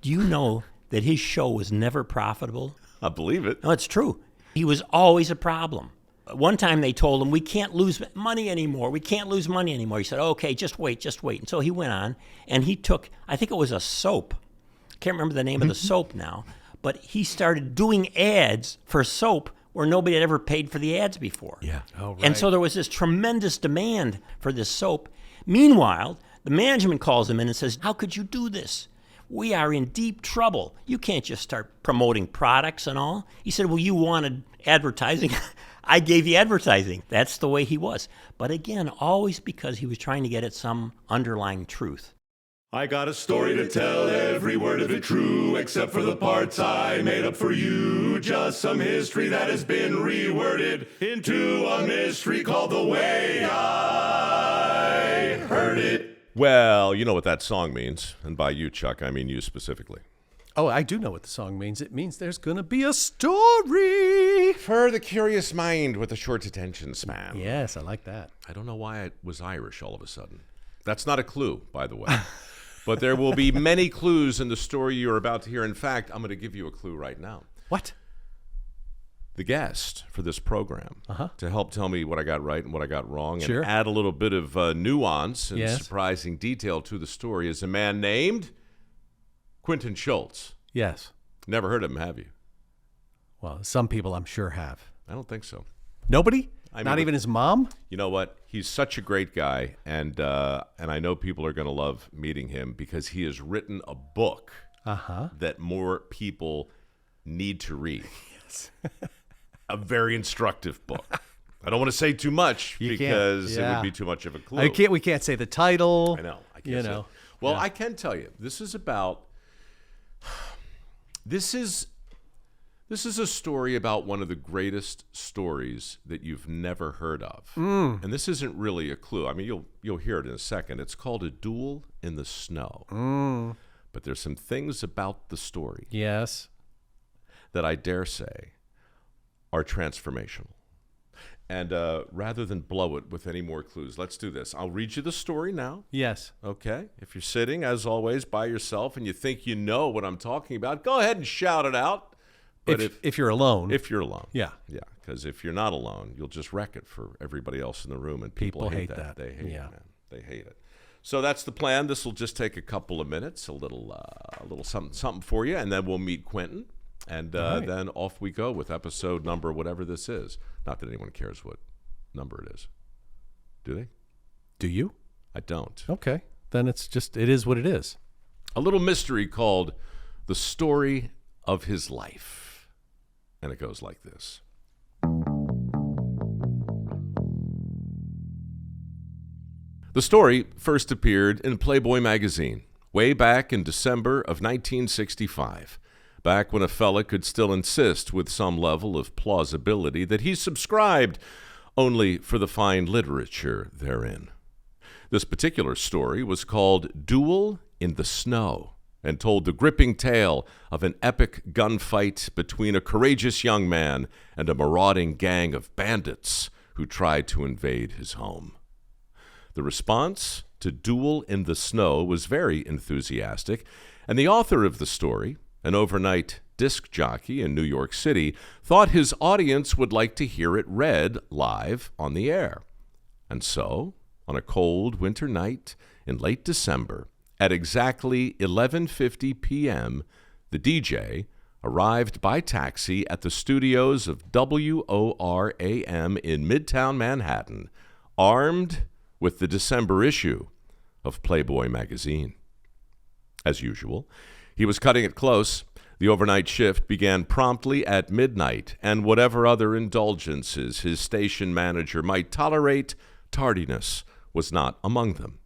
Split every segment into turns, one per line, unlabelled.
Do you know that his show was never profitable?
I believe it.
No, it's true. He was always a problem. One time they told him, we can't lose money anymore. We can't lose money anymore. He said, okay, just wait. And so he went on, and he took, I think it was a soap. Can't remember the name of the soap now. But he started doing ads for soap where nobody had ever paid for the ads before.
Yeah.
Oh, right.
And so there was this tremendous demand for this soap. Meanwhile, the management calls him in and says, how could you do this? We are in deep trouble. You can't just start promoting products and all. He said, well, you wanted advertising. I gave you advertising. That's the way he was. But again, always because he was trying to get at some underlying truth.
I got a story to tell, every word of it true, except for the parts I made up for you. Just some history that has been reworded into a mystery called The Way I Heard It.
Well, you know what that song means. And by you, Chuck, I mean you specifically.
Oh, I do know what the song means. It means there's going to be a story.
For the curious mind with a short attention span.
Yes, I like that.
I don't know why I was Irish all of a sudden. That's not a clue, by the way. But there will be many clues in the story you're about to hear. In fact, I'm going to give you a clue right now.
What?
The guest for this program to help tell me what I got right and what I got wrong and
Sure.
add a little bit of nuance and
Yes.
surprising detail to the story is a man named Quentin Schultze.
Yes.
Never heard of him, have you?
Well, some people I'm sure have.
I don't think so.
Nobody?
I mean,
Not even his mom?
You know what? He's such a great guy, and I know people are going to love meeting him because he has written a book that more people need to read. Yes. A very instructive book. I don't want to say too much because it would be too much of a clue.
We can't say the title.
I know. I can't
You
say
know.
it. Well,
Yeah.
I can tell you. This is a story about one of the greatest stories that you've never heard of. And this isn't really a clue. I mean, you'll hear it in a second. It's called A Duel in the Snow. But there's some things about the story
Yes.
that I dare say are transformational. And rather than blow it with any more clues, let's do this. I'll read you the story now.
Yes.
Okay. If you're sitting, as always, by yourself and you think you know what I'm talking about, go ahead and shout it out. But
If you're alone.
if you're alone.
Yeah.
Yeah. Because if you're not alone, you'll just wreck it for everybody else in the room. And people hate that. They hate
Yeah.
it, man. They hate it. So that's the plan. This will just take a couple of minutes, a little something for you, and then we'll meet Quentin. And
right.
then off we go with episode number, whatever this is. Not that anyone cares what number it is. Do they?
Do you?
I don't.
Okay. Then it is what it is.
A little mystery called The Story of His Life. And it goes like this. The story first appeared in Playboy magazine way back in December of 1965, back when a fella could still insist with some level of plausibility that he subscribed only for the fine literature therein. This particular story was called Duel in the Snow and told the gripping tale of an epic gunfight between a courageous young man and a marauding gang of bandits who tried to invade his home. The response to Duel in the Snow was very enthusiastic, and the author of the story, an overnight disc jockey in New York City, thought his audience would like to hear it read live on the air. And so, on a cold winter night in late December, at exactly 11:50 p.m., the DJ arrived by taxi at the studios of WORAM in Midtown Manhattan, armed with the December issue of Playboy magazine. As usual, he was cutting it close. The overnight shift began promptly at midnight, and whatever other indulgences his station manager might tolerate, tardiness was not among them.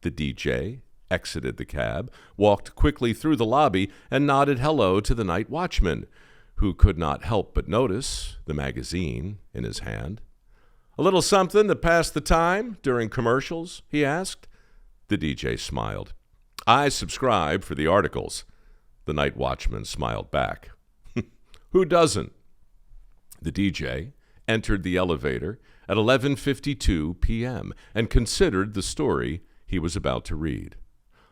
The DJ exited the cab, walked quickly through the lobby, and nodded hello to the night watchman, who could not help but notice the magazine in his hand. "A little something to pass the time during commercials?" he asked. The DJ smiled. "I subscribe for the articles." The night watchman smiled back. "Who doesn't?" The DJ entered the elevator at 11:52 p.m. and considered the story he was about to read.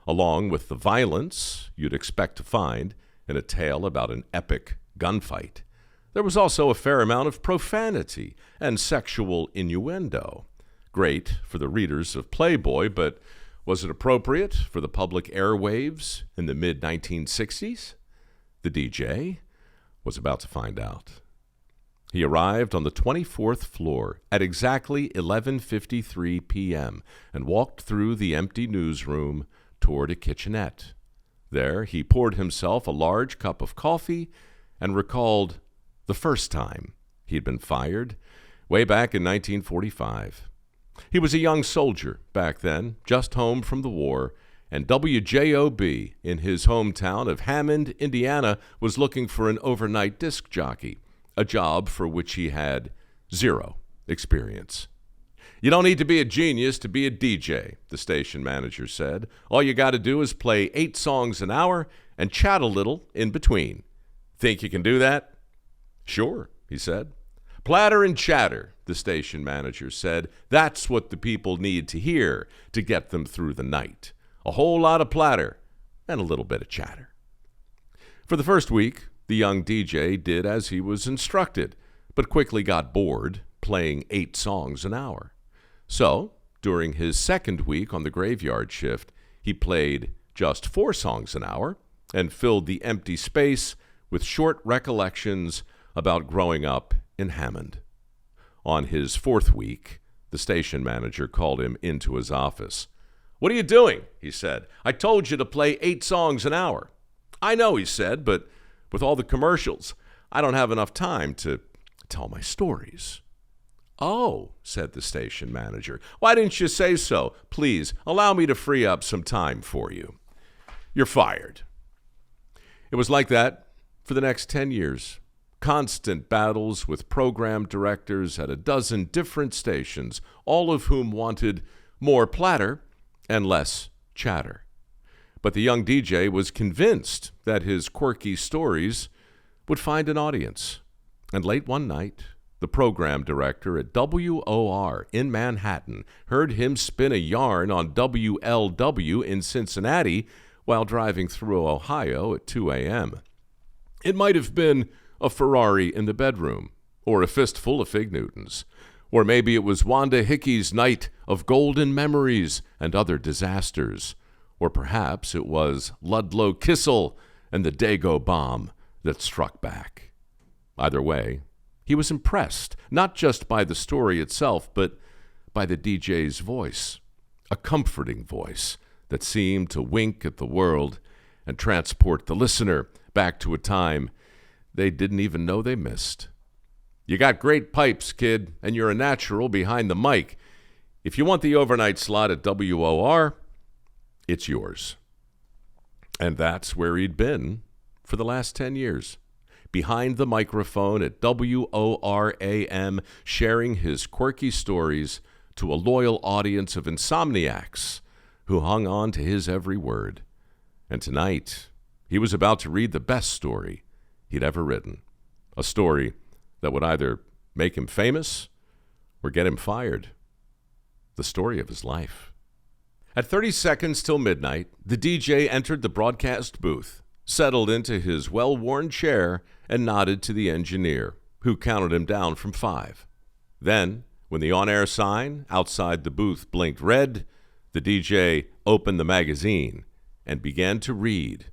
along with the violence you'd expect to find in a tale about an epic gunfight. There was also a fair amount of profanity and sexual innuendo. Great for the readers of Playboy, but was it appropriate for the public airwaves in the mid-1960s? The DJ was about to find out. He arrived on the 24th floor at exactly 11:53 p.m. and walked through the empty newsroom toward a kitchenette. There, he poured himself a large cup of coffee and recalled the first time he'd been fired, way back in 1945. He was a young soldier back then, just home from the war, and WJOB in his hometown of Hammond, Indiana, was looking for an overnight disc jockey, a job for which he had zero experience. You don't need to be a genius to be a DJ, the station manager said. All you got to do is play 8 songs an hour and chat a little in between. Think you can do that? Sure, he said. Platter and chatter, the station manager said. That's what the people need to hear to get them through the night. A whole lot of platter and a little bit of chatter. For the first week, the young DJ did as he was instructed, but quickly got bored playing 8 songs an hour. So, during his second week on the graveyard shift, he played just 4 songs an hour and filled the empty space with short recollections about growing up in Hammond. On his 4th week, the station manager called him into his office. "What are you doing?" he said. "I told you to play 8 songs an hour." "I know," he said, "but with all the commercials, I don't have enough time to tell my stories." "Oh," said the station manager. "Why didn't you say so? Please, allow me to free up some time for you. You're fired." It was like that for the next 10 years. Constant battles with program directors at a dozen different stations, all of whom wanted more platter and less chatter. But the young DJ was convinced that his quirky stories would find an audience. And late one night, the program director at WOR in Manhattan heard him spin a yarn on WLW in Cincinnati while driving through Ohio at 2 a.m. It might have been a Ferrari in the bedroom, or a fistful of Fig Newtons. Or maybe it was Wanda Hickey's night of golden memories and other disasters. Or perhaps it was Ludlow Kissel and the Dago bomb that struck back. Either way, he was impressed, not just by the story itself, but by the DJ's voice, a comforting voice that seemed to wink at the world and transport the listener back to a time they didn't even know they missed. "You got great pipes, kid, and you're a natural behind the mic. If you want the overnight slot at WOR, it's yours." And that's where he'd been for the last 10 years. Behind the microphone at WOR-AM, sharing his quirky stories to a loyal audience of insomniacs who hung on to his every word. And tonight, he was about to read the best story he'd ever written. A story that would either make him famous or get him fired. The story of his life. At 30 seconds till midnight, the DJ entered the broadcast booth, settled into his well-worn chair, and nodded to the engineer, who counted him down from 5. Then, when the on-air sign outside the booth blinked red, the DJ opened the magazine and began to read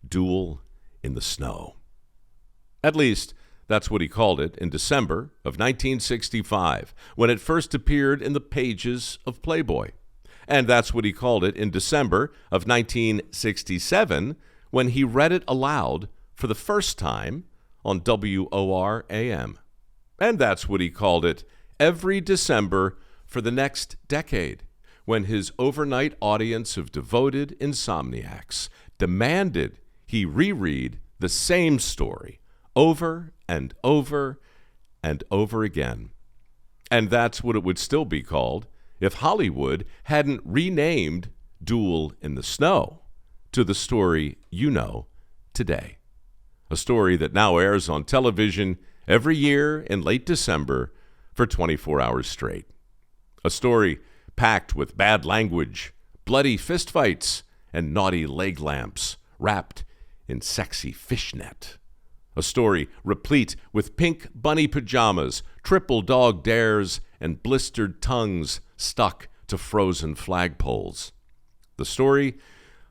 Duel in the Snow. At least, that's what he called it in December of 1965, when it first appeared in the pages of Playboy. And that's what he called it in December of 1967, when he read it aloud for the first time on WOR-AM. And that's what he called it every December for the next decade, when his overnight audience of devoted insomniacs demanded he reread the same story over and over and over again. And that's what it would still be called if Hollywood hadn't renamed Duel in the Snow to the story you know today. A story that now airs on television every year in late December for 24 hours straight. A story packed with bad language, bloody fistfights, and naughty leg lamps wrapped in sexy fishnet. A story replete with pink bunny pajamas, triple dog dares, and blistered tongues stuck to frozen flagpoles. The story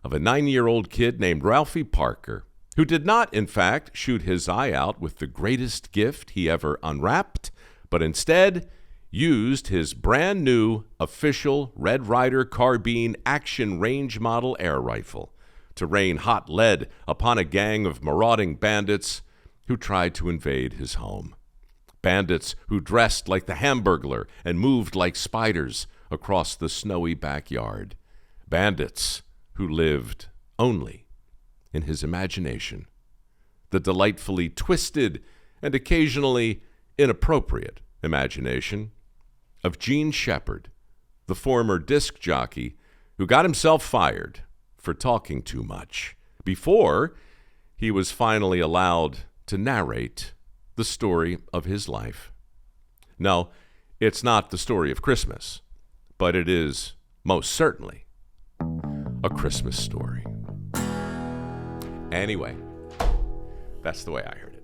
of a 9-year-old kid named Ralphie Parker, who did not, in fact, shoot his eye out with the greatest gift he ever unwrapped, but instead used his brand new official Red Ryder carbine action range model air rifle to rain hot lead upon a gang of marauding bandits who tried to invade his home. Bandits who dressed like the Hamburglar and moved like spiders across the snowy backyard. Bandits who lived only in his imagination. The delightfully twisted and occasionally inappropriate imagination of Gene Shepard, the former disc jockey who got himself fired for talking too much before he was finally allowed to narrate the story of his life. No, it's not the story of Christmas, but it is most certainly a Christmas story. Anyway, that's the way I heard it.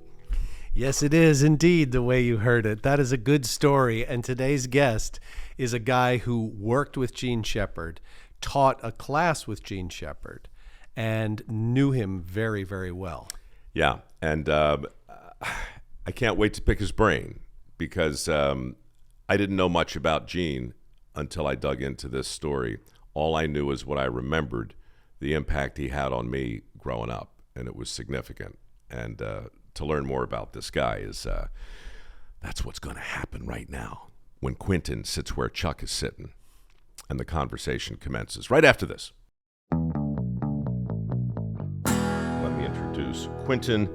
Yes, it is indeed the way you heard it. That is a good story. And today's guest is a guy who worked with Gene Shepard, taught a class with Gene Shepard, and knew him very, very well.
Yeah, and I can't wait to pick his brain because I didn't know much about Gene until I dug into this story. All I knew is what I remembered, the impact he had on me growing up, and it was significant. And to learn more about this guy is that's what's going to happen right now when Quentin sits where Chuck is sitting, and the conversation commences right after this. Let me introduce Quentin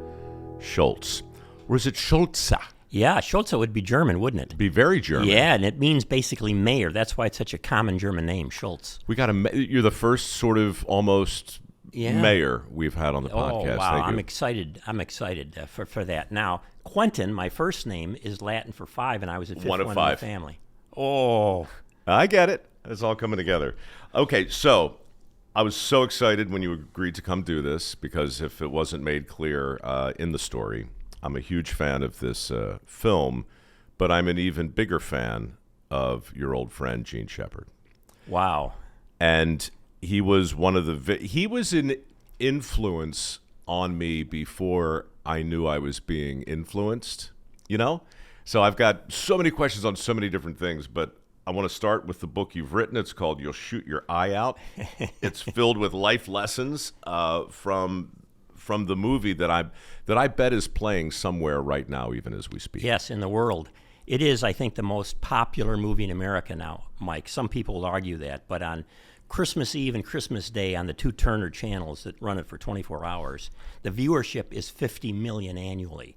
Schultze. Or is it Schultze?
Yeah, Schultze would be German, wouldn't it?
Be very German.
Yeah, and it means basically mayor. That's why it's such a common German name, Schultze.
We got you're the first sort of almost mayor we've had on the podcast.
Oh, wow.
Thank you.
I'm excited for that. Now, Quentin, my first name, is Latin for 5, and I was the fifth one in the family. Oh.
I get it. It's all coming together. Okay, so I was so excited when you agreed to come do this because if it wasn't made clear in the story, I'm a huge fan of this film, but I'm an even bigger fan of your old friend, Gene Shepard.
Wow.
And he was he was an influence on me before I knew I was being influenced, you know? So I've got so many questions on so many different things, but I want to start with the book you've written. It's called You'll Shoot Your Eye Out. It's filled with life lessons from the movie that I bet is playing somewhere right now, even as we speak.
Yes, in the world. It is, I think, the most popular movie in America now, Mike. Some people will argue that, but on Christmas Eve and Christmas Day on the 2 Turner channels that run it for 24 hours, the viewership is 50 million annually.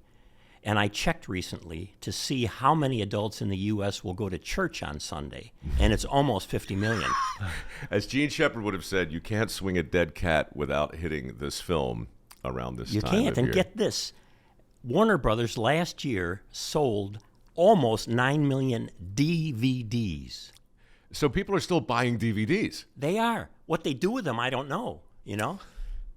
And I checked recently to see how many adults in the U.S. will go to church on Sunday, and it's almost 50 million.
As Gene Shepard would have said, you can't swing a dead cat without hitting this film around this
You
time
can't.
of
And
year.
get this. Warner Brothers last year sold almost 9 million DVDs.
So people are still buying DVDs.
They are. What they do with them, I don't know, you know?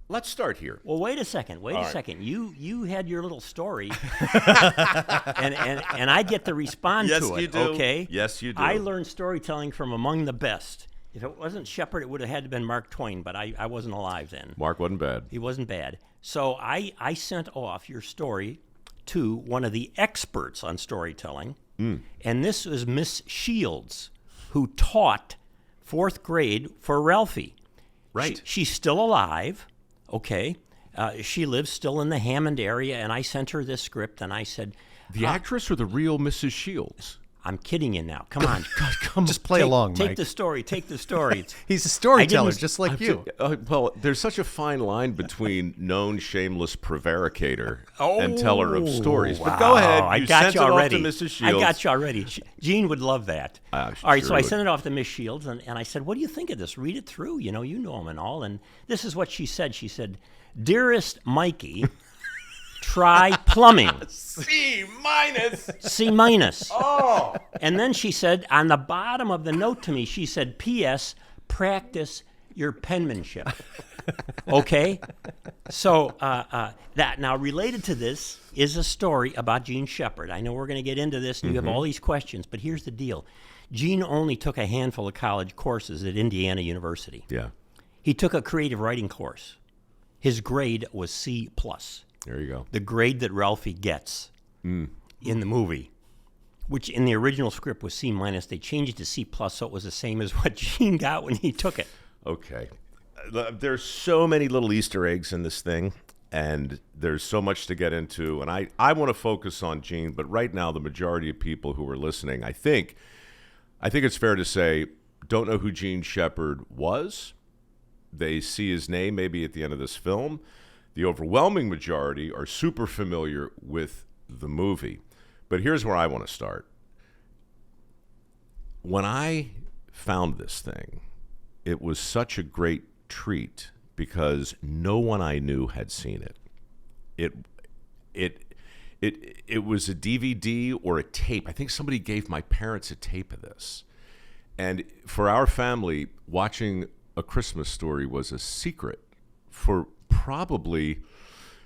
Let's start here.
Well, wait a second. You had your little story, and I get to respond
Yes,
to it.
you do.
Okay.
Yes, you do.
I learned storytelling from among the best. If it wasn't Shepard, it would have had to been Mark Twain, but I wasn't alive then.
Mark wasn't bad.
He wasn't bad. So I sent off your story to one of the experts on storytelling, and this was Miss Shields, who taught 4th grade for Ralphie.
Right.
She's still alive. Okay. She lives still in the Hammond area, and I sent her this script, and I said,
The actress or the real Mrs. Shields?
I'm kidding you now. Come on.
Just play along,
Take
Mike.
the story. Take the story.
He's a storyteller,
didn't-
just like you.
Well, there's such a fine line between known shameless prevaricator and teller of stories. But go ahead.
I
You
got
sent
you
it
already.
off to Mrs. Shields.
I got you already. Gene would love that.
I'm
All right,
sure
so I
he would.
sent it off to Miss Shields, and I said, what do you think of this? Read it through. You know him and all. And this is what she said. She said, Dearest Mikey, try plumbing.
C minus.
C minus. Oh. And then she said, on the bottom of the note to me, she said, P.S., practice your penmanship. Okay? So that now related to this is a story about Gene Shepard. I know we're going to get into this, and you have all these questions, but here's the deal. Gene only took a handful of college courses at Indiana University.
Yeah.
He took a creative writing course. His grade was C+.
There you go.
The grade that Ralphie gets in the movie, which in the original script was C-. They changed it to C+, so it was the same as what Gene got when he took it.
Okay. There's so many little Easter eggs in this thing, and there's so much to get into. And I want to focus on Gene, but right now the majority of people who are listening, I think it's fair to say, don't know who Gene Shepard was. They see his name maybe at the end of this film. The overwhelming majority are super familiar with the movie. But here's where I want to start. When I found this thing, it was such a great treat because no one I knew had seen it. It was a DVD or a tape. I think somebody gave my parents a tape of this. And for our family, watching A Christmas Story was a secret for probably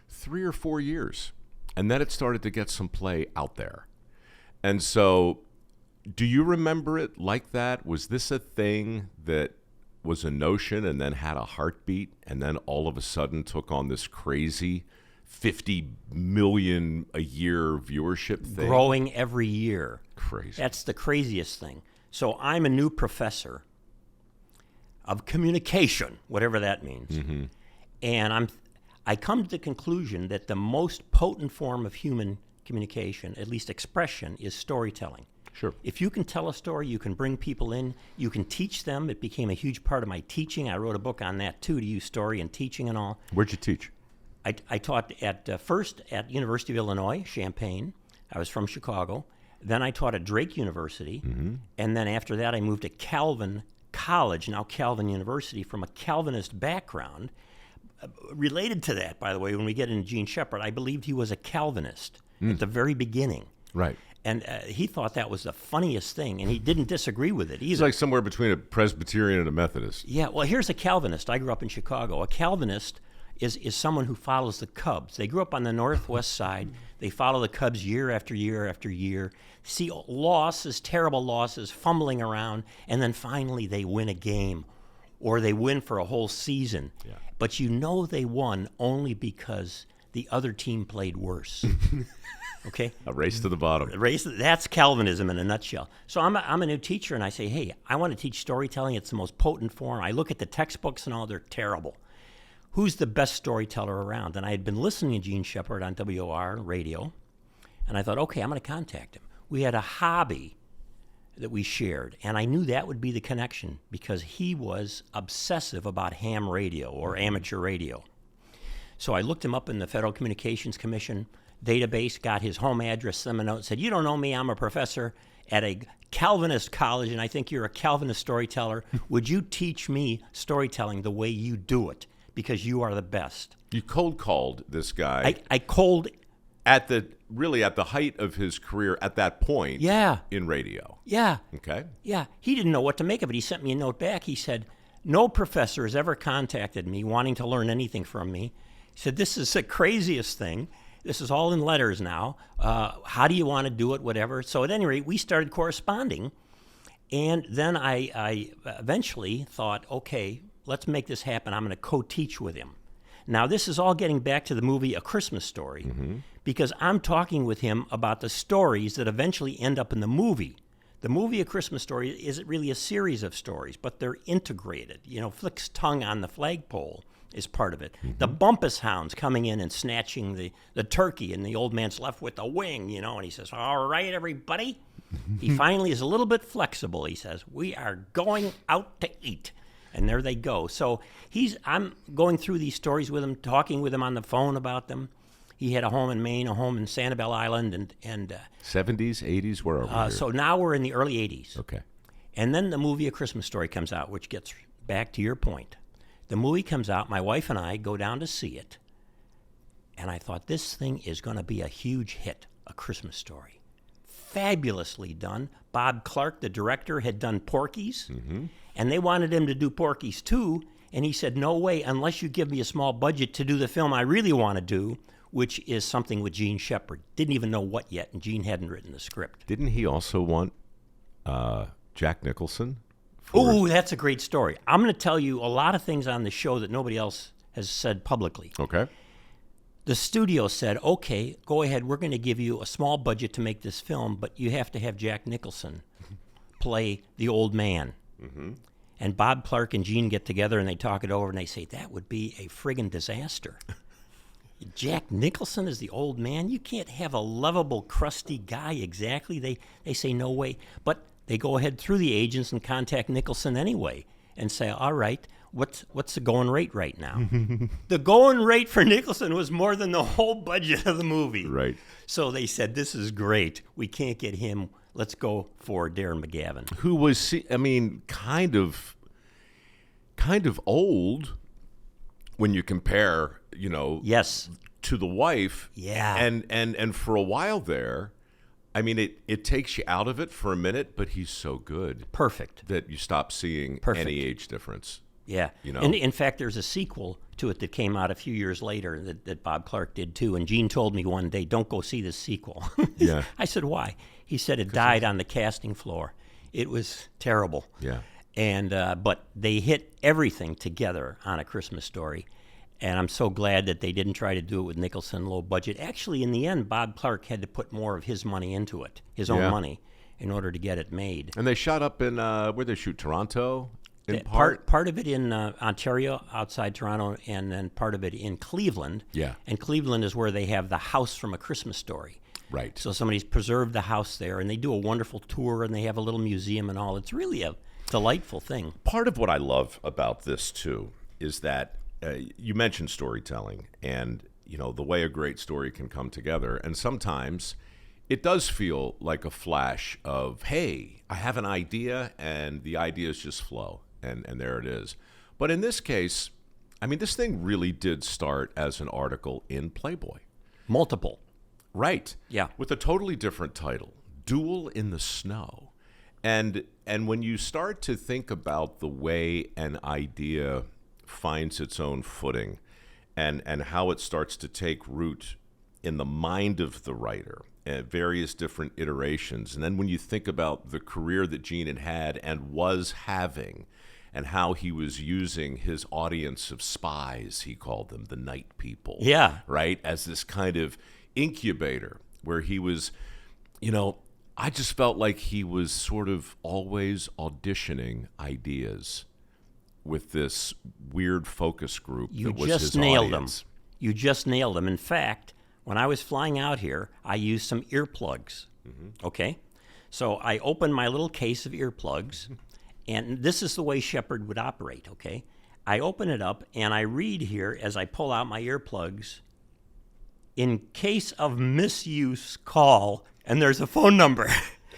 3 or 4 years. And then it started to get some play out there. And so, do you remember it like that? Was this a thing that was a notion and then had a heartbeat and then all of a sudden took on this crazy 50 million a year viewership thing?
Growing every year.
Crazy.
That's the craziest thing. So I'm a new professor of communication, whatever that means.
Mm-hmm.
And I come to the conclusion that the most potent form of human communication, at least expression, is storytelling.
Sure.
If you can tell a story, you can bring people in, you can teach them. It became a huge part of my teaching. I wrote a book on that, too, to use story and teaching and all.
Where'd you teach?
I taught first at University of Illinois, Champaign. I was from Chicago. Then I taught at Drake University.
Mm-hmm.
And then after that, I moved to Calvin College, now Calvin University, from a Calvinist background. Related to that, by the way, when we get into Gene Shepard, I believed he was a Calvinist at the very beginning.
Right.
And he thought that was the funniest thing, and he didn't disagree with it either.
He's like somewhere between a Presbyterian and a Methodist.
Yeah, well, here's a Calvinist. I grew up in Chicago. A Calvinist is someone who follows the Cubs. They grew up on the northwest side. They follow the Cubs year after year after year, see losses, terrible losses, fumbling around, and then finally they win a game, or they win for a whole season.
Yeah.
But you know they won only because the other team played worse. Okay?
A race to the bottom.
That's Calvinism in a nutshell. So I'm a new teacher, and I say, hey, I want to teach storytelling. It's the most potent form. I look at the textbooks and all, they're terrible. Who's the best storyteller around? And I had been listening to Gene Shepard on WOR radio, and I thought, okay, I'm going to contact him. We had a hobby that we shared, and I knew that would be the connection because he was obsessive about ham radio or amateur radio. So I looked him up in the Federal Communications Commission database, got his home address, sent him a note, said, you don't know me, I'm a professor at a Calvinist college, and I think you're a Calvinist storyteller. Would you teach me storytelling the way you do it? Because you are the best.
You cold called this guy.
I cold.
At the height of his career at that point.
Yeah.
In radio.
Yeah.
Okay.
Yeah. He didn't know what to make of it. He sent me a note back. He said, no professor has ever contacted me wanting to learn anything from me. He said, this is the craziest thing. This is all in letters now. How do you want to do it? Whatever. So at any rate, we started corresponding. And then I eventually thought, okay, let's make this happen. I'm going to co-teach with him. Now, this is all getting back to the movie A Christmas Story, because I'm talking with him about the stories that eventually end up in the movie. The movie A Christmas Story isn't really a series of stories, but they're integrated. You know, Flick's tongue on the flagpole is part of it. The Bumpus Hounds coming in and snatching the turkey, and the old man's left with the wing, you know, and he says, all right, everybody. He finally is a little bit flexible. He says, we are going out to eat. And there they go. So I'm going through these stories with him, talking with him on the phone about them. He had a home in Maine, a home in Sanibel Island, and
70s, 80s, where are we here?
So now we're in the early 80s.
Okay.
And then the movie A Christmas Story comes out, which gets back to your point. The movie comes out, my wife and I go down to see it, and I thought, this thing is going to be a huge hit, A Christmas Story. Fabulously done. Bob Clark, the director, had done Porky's, and they wanted him to do Porky's too, And he said, no way, unless you give me a small budget to do the film I really want to do, which is something with Gene Shepard. Didn't even know what yet, and Gene hadn't written the script.
Didn't he also want Jack Nicholson?
Oh, that's a great story. I'm going to tell you a lot of things on the show that nobody else has said publicly.
Okay.
The studio said, okay, go ahead, we're going to give you a small budget to make this film, but you have to have Jack Nicholson play the old man. Mm-hmm. And Bob Clark and Gene get together and they talk it over and they say, that would be a friggin' disaster. Jack Nicholson is the old man? You can't have a lovable, crusty guy exactly. They say, no way. But they go ahead through the agents and contact Nicholson anyway and say, all right, what's the going rate right now? The going rate for Nicholson was more than the whole budget of the movie.
Right.
So they said, this is great. We can't get him. Let's go for Darren McGavin.
Who was, I mean, kind of old when you compare, you know,
Yes.
to the wife.
Yeah.
And for a while there, I mean, it takes you out of it for a minute, but he's so good
Perfect.
that you stop seeing
Perfect.
any age difference.
Yeah.
You know?
And in fact, there's a sequel to it that came out a few years later that Bob Clark did too. And Gene told me one day, don't go see this sequel.
Yeah.
I said, why? He said it died on the casting floor. It was terrible.
Yeah.
And but they hit everything together on A Christmas Story. And I'm so glad that they didn't try to do it with Nicholson, low budget. Actually, in the end, Bob Clark had to put more of his money into it, his own
Yeah.
money, in order to get it made.
And they shot up in, where'd they shoot, Toronto? In part?
Part of it in Ontario, outside Toronto, and then part of it in Cleveland.
Yeah.
And Cleveland is where they have the house from A Christmas Story.
Right.
So somebody's preserved the house there, and they do a wonderful tour, and they have a little museum and all. It's really a delightful thing.
Part of what I love about this, too, is that you mentioned storytelling and, you know, the way a great story can come together. And sometimes it does feel like a flash of, hey, I have an idea, and the ideas just flow, and there it is. But in this case, I mean, this thing really did start as an article in Playboy.
Multiple.
Right.
Yeah.
With a totally different title, Duel in the Snow. And when you start to think about the way an idea finds its own footing and how it starts to take root in the mind of the writer at various different iterations, and then when you think about the career that Gene had and was having and how he was using his audience of spies, he called them the night people.
Yeah.
Right? As this kind of incubator where he was, you know, I just felt like he was sort of always auditioning ideas with this weird focus group
You
that was
just
his
nailed
audience.
them. You just nailed them. In fact, when I was flying out here, I used some earplugs. Okay? So I opened my little case of earplugs, and this is the way Shepard would operate, okay? I open it up, and I read here as I pull out my earplugs, in case of misuse, call, and there's a phone number.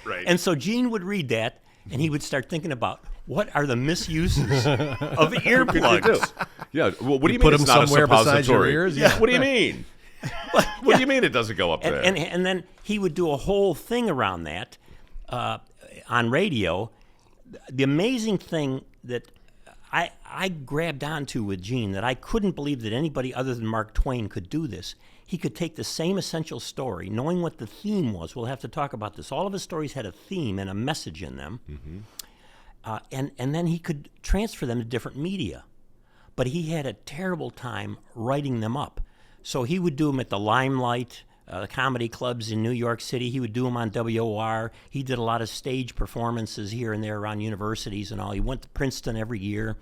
Right.
And so Gene would read that, and he would start thinking about, what are the misuses of earplugs?
Yeah, well, what do you
put
mean it's
them
not a
somewhere beside your
suppository?
ears? Yeah.
What do you mean? What do you mean it doesn't go up there?
And then he would do a whole thing around that on radio. The amazing thing that I grabbed onto with Gene, that I couldn't believe that anybody other than Mark Twain could do this. He could take the same essential story, knowing what the theme was. We'll have to talk about this. All of his stories had a theme and a message in them. And then he could transfer them to different media. But he had a terrible time writing them up. So he would do them at the Limelight, the comedy clubs in New York City. He would do them on WOR. He did a lot of stage performances here and there around universities and all. He went to Princeton every year.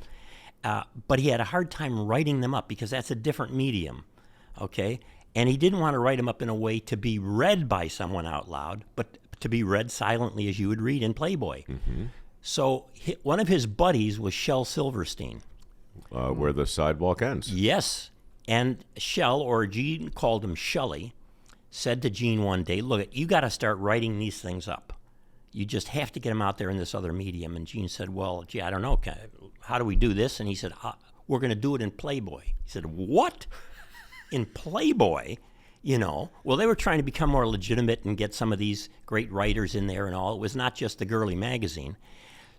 But he had a hard time writing them up because that's a different medium, okay? And he didn't want to write them up in a way to be read by someone out loud, but to be read silently as you would read in Playboy. So one of his buddies was Shel Silverstein.
Where the sidewalk ends.
Yes. And Shel, or Gene called him Shelley, said to Gene one day, look, you got to start writing these things up. You just have to get them out there in this other medium. And Gene said, well, gee, I don't know. How do we do this? And he said, we're going to do it in Playboy. He said, what? In Playboy? You know, well, they were trying to become more legitimate and get some of these great writers in there and all. It was not just the girly magazine.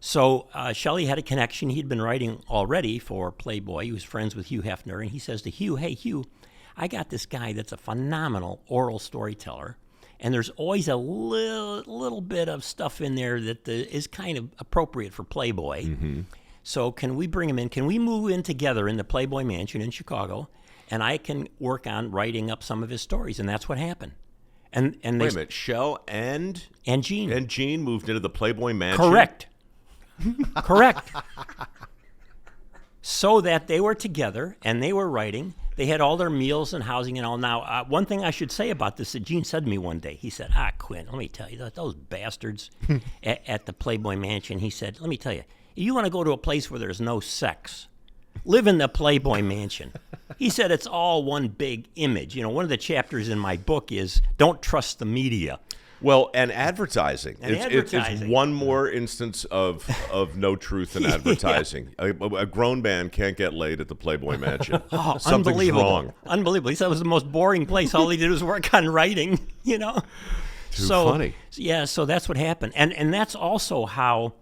So Shelley had a connection. He'd been writing already for Playboy. He was friends with Hugh Hefner, and he says to Hugh, "Hey, Hugh, I got this guy that's a phenomenal oral storyteller, and there's always a little bit of stuff in there that is kind of appropriate for Playboy.
Mm-hmm.
So can we bring him in? Can we move in together in the Playboy Mansion in Chicago, and I can work on writing up some of his stories?" And that's what happened. And
Wait a minute, Shell and
Gene
moved into the Playboy Mansion?
Correct. Correct. So that they were together and they were writing. They had all their meals and housing and all. Now, one thing I should say about this that Gene said to me one day, he said, Quinn, let me tell you, those bastards at the Playboy Mansion, he said, let me tell you, if you want to go to a place where there's no sex, live in the Playboy Mansion. He said it's all one big image. You know, one of the chapters in my book is Don't Trust the Media.
Well, and advertising.
And
It's
advertising.
one more instance of no truth in advertising. A grown man can't get laid at the Playboy Mansion.
Oh,
Something's
unbelievable.
wrong.
Unbelievable. He said it was the most boring place. All he did was work on writing, you know.
Too funny.
Yeah, so that's what happened. And that's also how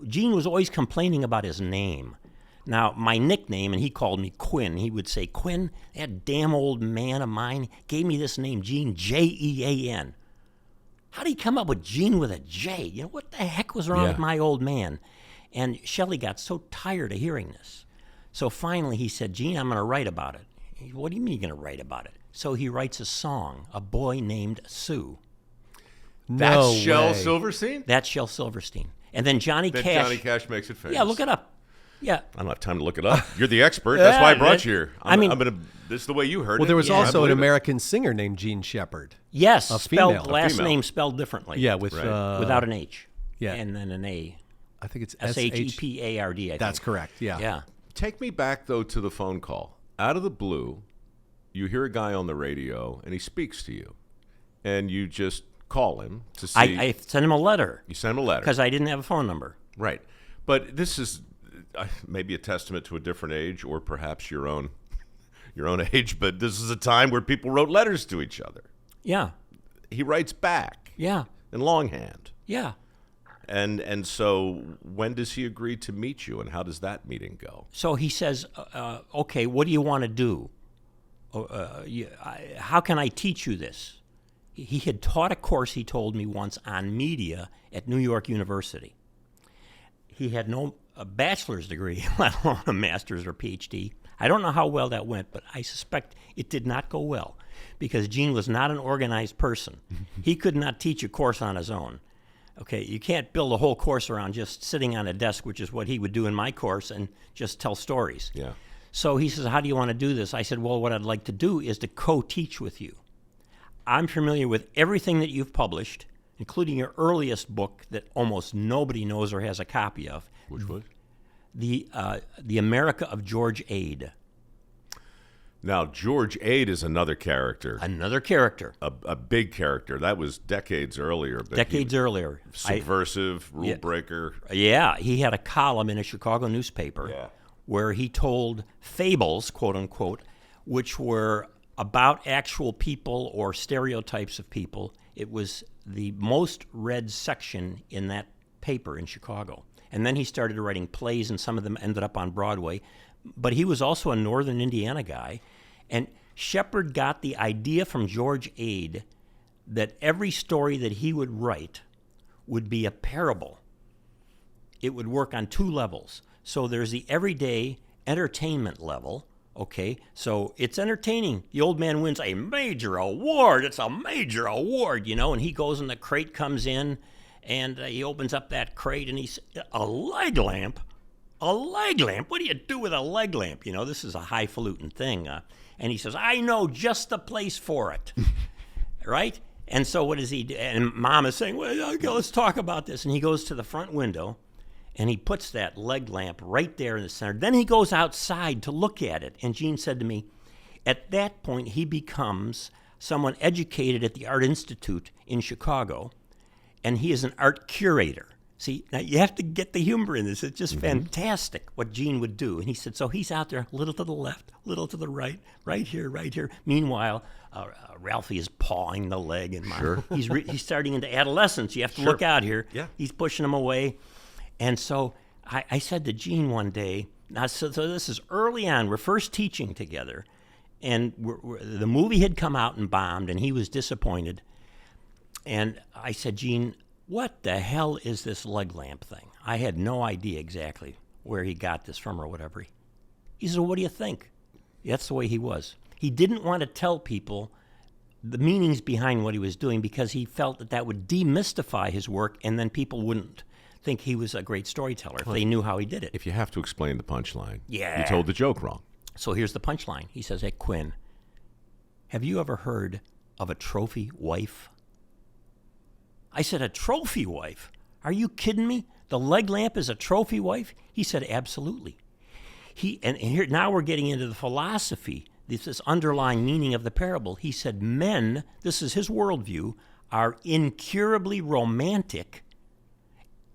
Gene was always complaining about his name. Now, my nickname, and he called me Quinn, he would say, "Quinn, that damn old man of mine gave me this name, Gene, Jean. How did he come up with Gene with a J? You know, what the heck was wrong with my old man?" And Shelley got so tired of hearing this. So finally he said, "Gene, I'm going to write about it." "What do you mean you're going to write about it?" So he writes a song, A Boy Named Sue.
That's
No
Shel
way.
Silverstein?
That's Shel Silverstein. And then Johnny
Then
Cash.
Johnny Cash makes it famous.
Yeah, look it up. Yeah.
I don't have time to look it up. You're the expert. That's why I brought you here. This is the way you heard it.
Well, there was
Yeah,
also
I
an
believe it.
American singer named Gene Shepard.
Yes,
A
spelled
female.
last
female.
name spelled differently.
Yeah, with
Right.
without an H.
yeah.
And then an A.
I think it's
Shepard, I think.
That's correct. Yeah.
Yeah.
Take me back, though, to the phone call. Out of the blue, you hear a guy on the radio, and he speaks to you. And you just call him to see.
I sent him a letter
You send him a letter.
because I didn't have a phone number.
Right. But this is maybe a testament to a different age, or perhaps your own age, but this is a time where people wrote letters to each other.
Yeah.
He writes back
Yeah.
in longhand.
Yeah.
And so when does he agree to meet you, and how does that meeting go?
So he says, okay, what do you want to do? How can I teach you this? He had taught a course, he told me once, on media at New York University. He had no bachelor's degree, let alone a master's or PhD. I don't know how well that went, but I suspect it did not go well because Gene was not an organized person. He could not teach a course on his own. Okay, you can't build a whole course around just sitting on a desk, which is what he would do in my course, and just tell stories.
Yeah.
So he says, how do you want to do this? I said, well, what I'd like to do is to co-teach with you. I'm familiar with everything that you've published, including your earliest book that almost nobody knows or has a copy of.
Which was?
The America of George Ade.
Now, George Ade is another character,
Another character.
a big character. That was decades earlier. But
Decades earlier.
Subversive, rule breaker.
Yeah, he had a column in a Chicago newspaper where he told fables, quote unquote, which were about actual people or stereotypes of people. It was the most read section in that paper in Chicago. And then he started writing plays, and some of them ended up on Broadway. But he was also a Northern Indiana guy. And Shepard got the idea from George Ade that every story that he would write would be a parable. It would work on two levels. So there's the everyday entertainment level, okay? So it's entertaining. The old man wins a major award. It's a major award, you know, and he goes and the crate comes in, and he opens up that crate, and he's a leg lamp? A leg lamp? What do you do with a leg lamp? You know, this is a highfalutin thing. And he says, I know just the place for it, right? And so what does he do? And Mom is saying, well, okay, let's talk about this. And he goes to the front window, and he puts that leg lamp right there in the center. Then he goes outside to look at it. And Gene said to me, at that point, he becomes someone educated at the Art Institute in Chicago, and he is an art curator. See, now you have to get the humor in this. It's just fantastic what Gene would do. And he said, so he's out there, a little to the left, a little to the right, right here, right here. Meanwhile, Ralphie is pawing the leg. And he's starting into adolescence. You have to look out here.
Yeah.
He's pushing him away. And so I said to Gene one day, now, so this is early on. We're first teaching together. And the movie had come out and bombed, and he was disappointed. And I said, Gene, what the hell is this leg lamp thing? I had no idea exactly where he got this from or whatever. He said, well, what do you think? That's the way he was. He didn't want to tell people the meanings behind what he was doing because he felt that would demystify his work, and then people wouldn't think he was a great storyteller if they knew how he did it.
If you have to explain the punchline,
Yeah.
you told the joke wrong.
So here's the punchline. He says, hey, Quinn, have you ever heard of a trophy wife? I said, a trophy wife? Are you kidding me? The leg lamp is a trophy wife? He said, absolutely. And here now we're getting into the philosophy, this underlying meaning of the parable. He said, men, this is his worldview, are incurably romantic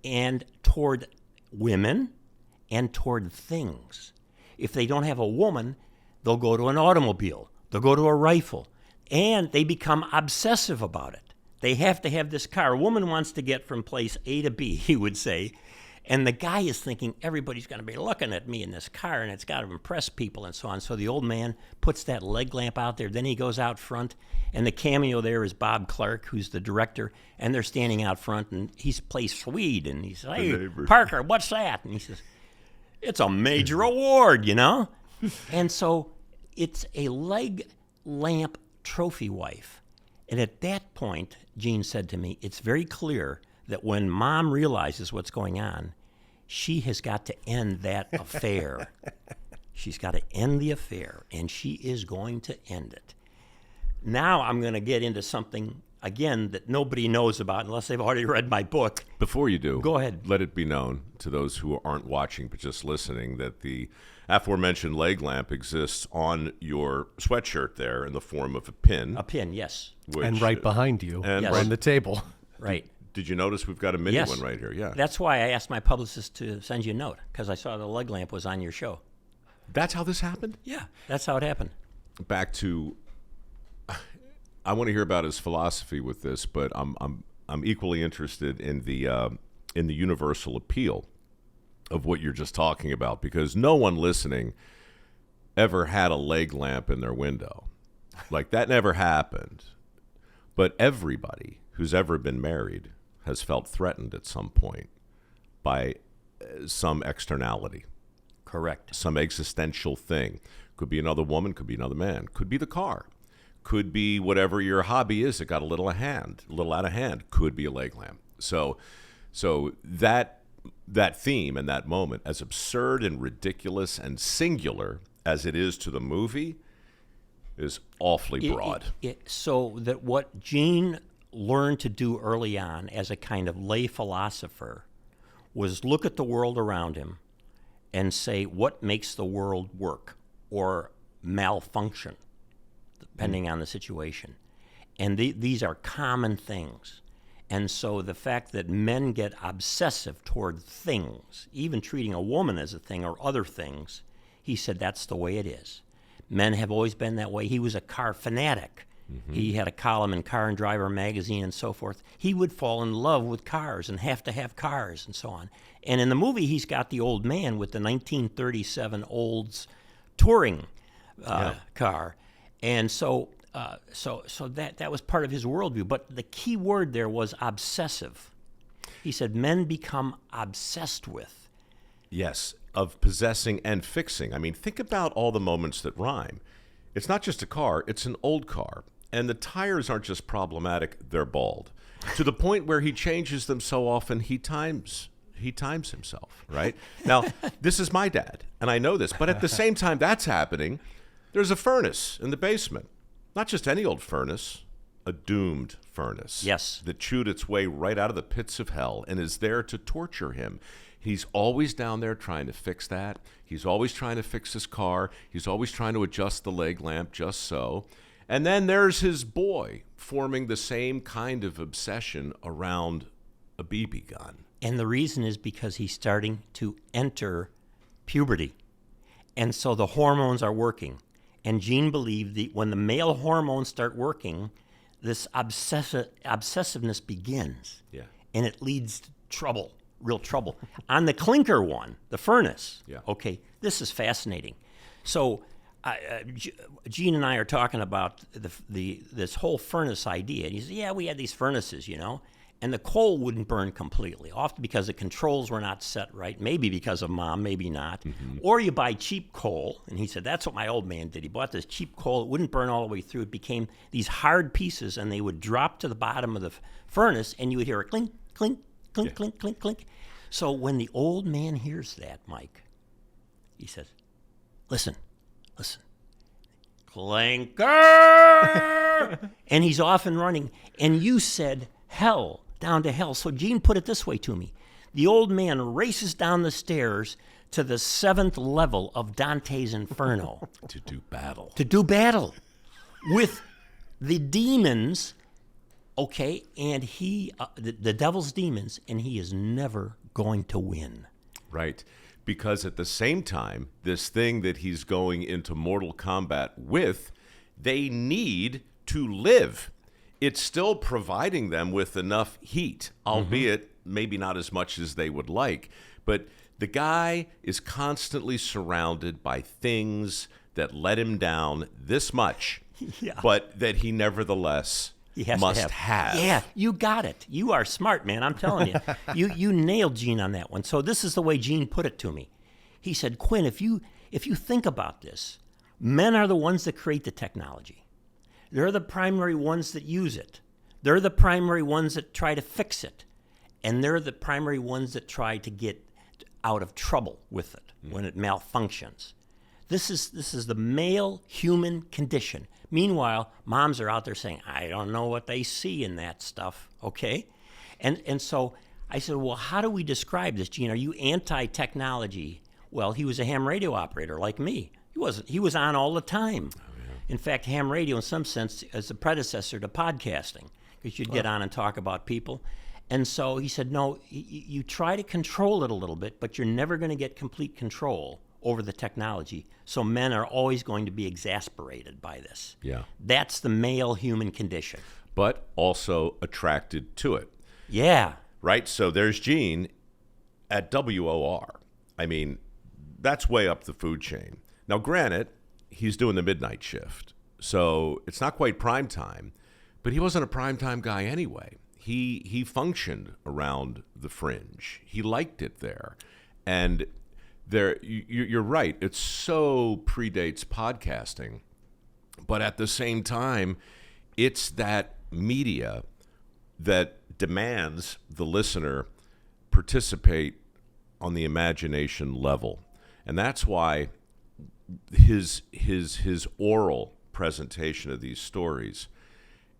and toward women and toward things. If they don't have a woman, they'll go to an automobile, they'll go to a rifle, and they become obsessive about it. They have to have this car. A woman wants to get from place A to B, he would say, and the guy is thinking, everybody's going to be looking at me in this car, and it's got to impress people and so on. So the old man puts that leg lamp out there. Then he goes out front, and the cameo there is Bob Clark, who's the director, and they're standing out front, and he plays Swede, and he says, hey, Parker, what's that? And he says, it's a major award, you know? And so it's a leg lamp trophy wife. And at that point, Gene said to me, it's very clear that when Mom realizes what's going on, she has got to end that affair. She's got to end the affair, and she is going to end it. Now I'm going to get into something, again, that nobody knows about unless they've already read my book.
Before you do,
Go ahead.
Let it be known to those who aren't watching but just listening that the aforementioned leg lamp exists on your sweatshirt there in the form of a pin.
A pin, yes.
Which,
And right behind you,
and
Yes.
on the table.
Right.
Did you notice we've got a mini
Yes.
one right here? Yeah.
That's why I asked my publicist to send you a note, because I saw the leg lamp was on your show.
That's how this happened?
Yeah, that's how it happened.
Back to, I want to hear about his philosophy with this, but I'm equally interested in the universal appeal of what you're just talking about, because no one listening ever had a leg lamp in their window. Like, that never happened. But everybody who's ever been married has felt threatened at some point by some externality.
Correct.
Some existential thing. Could be another woman, could be another man, could be the car, could be whatever your hobby is that got a little out of hand, could be a leg lamp. So that theme and that moment, as absurd and ridiculous and singular as it is to the movie, is awfully broad.
So that what Gene learned to do early on as a kind of lay philosopher was look at the world around him and say, what makes the world work or malfunction, depending on the situation. And these are common things. And so the fact that men get obsessive toward things, even treating a woman as a thing or other things, he said that's the way it is. Men have always been that way. He was a car fanatic. Mm-hmm. He had a column in Car and Driver magazine and so forth. He would fall in love with cars and have to have cars and so on. And in the movie, he's got the old man with the 1937 Olds touring car. And so that was part of his worldview. But the key word there was obsessive. He said men become obsessed with.
Yes, of possessing and fixing. I mean, think about all the moments that rhyme. It's not just a car, it's an old car. And the tires aren't just problematic, they're bald. To the point where he changes them so often, he times himself, right? Now, this is my dad, and I know this. But at the same time that's happening, there's a furnace in the basement. Not just any old furnace, a doomed furnace.
Yes.
That chewed its way right out of the pits of hell and is there to torture him. He's always down there trying to fix that. He's always trying to fix his car. He's always trying to adjust the leg lamp just so. And then there's his boy forming the same kind of obsession around a BB gun.
And the reason is because he's starting to enter puberty. And so the hormones are working. And Gene believed that when the male hormones start working, this obsessiveness begins.
Yeah.
And it leads to trouble, real trouble. On the clinker one, the furnace,
Yeah.
okay, this is fascinating. So Gene and I are talking about this whole furnace idea. And he said, yeah, we had these furnaces, and the coal wouldn't burn completely, often because the controls were not set right, maybe because of Mom, maybe not. Mm-hmm. Or you buy cheap coal, and he said, that's what my old man did. He bought this cheap coal. It wouldn't burn all the way through. It became these hard pieces, and they would drop to the bottom of the furnace, and you would hear a clink, clink, clink, clink, clink, clink. So when the old man hears that, Mike, he says, listen, clinker! And he's off and running. And you said, hell, down to hell. So Gene put it this way to me. The old man races down the stairs to the 7th level of Dante's Inferno.
To do battle.
To do battle with the demons, okay, and he, the devil's demons, and he is never going to win.
Right. Because at the same time, this thing that he's going into mortal combat with, they need to live. It's still providing them with enough heat, albeit maybe not as much as they would like. But the guy is constantly surrounded by things that let him down this much, but that he nevertheless must have.
Yeah, you got it. You are smart, man. I'm telling you. You nailed Gene on that one. So this is the way Gene put it to me. He said, Quinn, if you think about this, men are the ones that create the technology. They're the primary ones that use it. They're the primary ones that try to fix it. And they're the primary ones that try to get out of trouble with it when it malfunctions. This is the male human condition. Meanwhile, moms are out there saying, I don't know what they see in that stuff, okay? And so I said, well, how do we describe this, Gene? Are you anti-technology? Well, he was a ham radio operator like me. He was on all the time. In fact, ham radio, in some sense, is the predecessor to podcasting, because you'd get on and talk about people. And so he said, no, you try to control it a little bit, but you're never going to get complete control over the technology. So men are always going to be exasperated by this.
Yeah.
That's the male human condition.
But also attracted to it.
Yeah.
Right? So there's Gene at WOR. I mean, that's way up the food chain. Now, granted, he's doing the midnight shift, so it's not quite prime time, but he wasn't a prime time guy anyway. He functioned around the fringe. He liked it there. And you're right, it so predates podcasting, but at the same time, it's that media that demands the listener participate on the imagination level. And that's why his oral presentation of these stories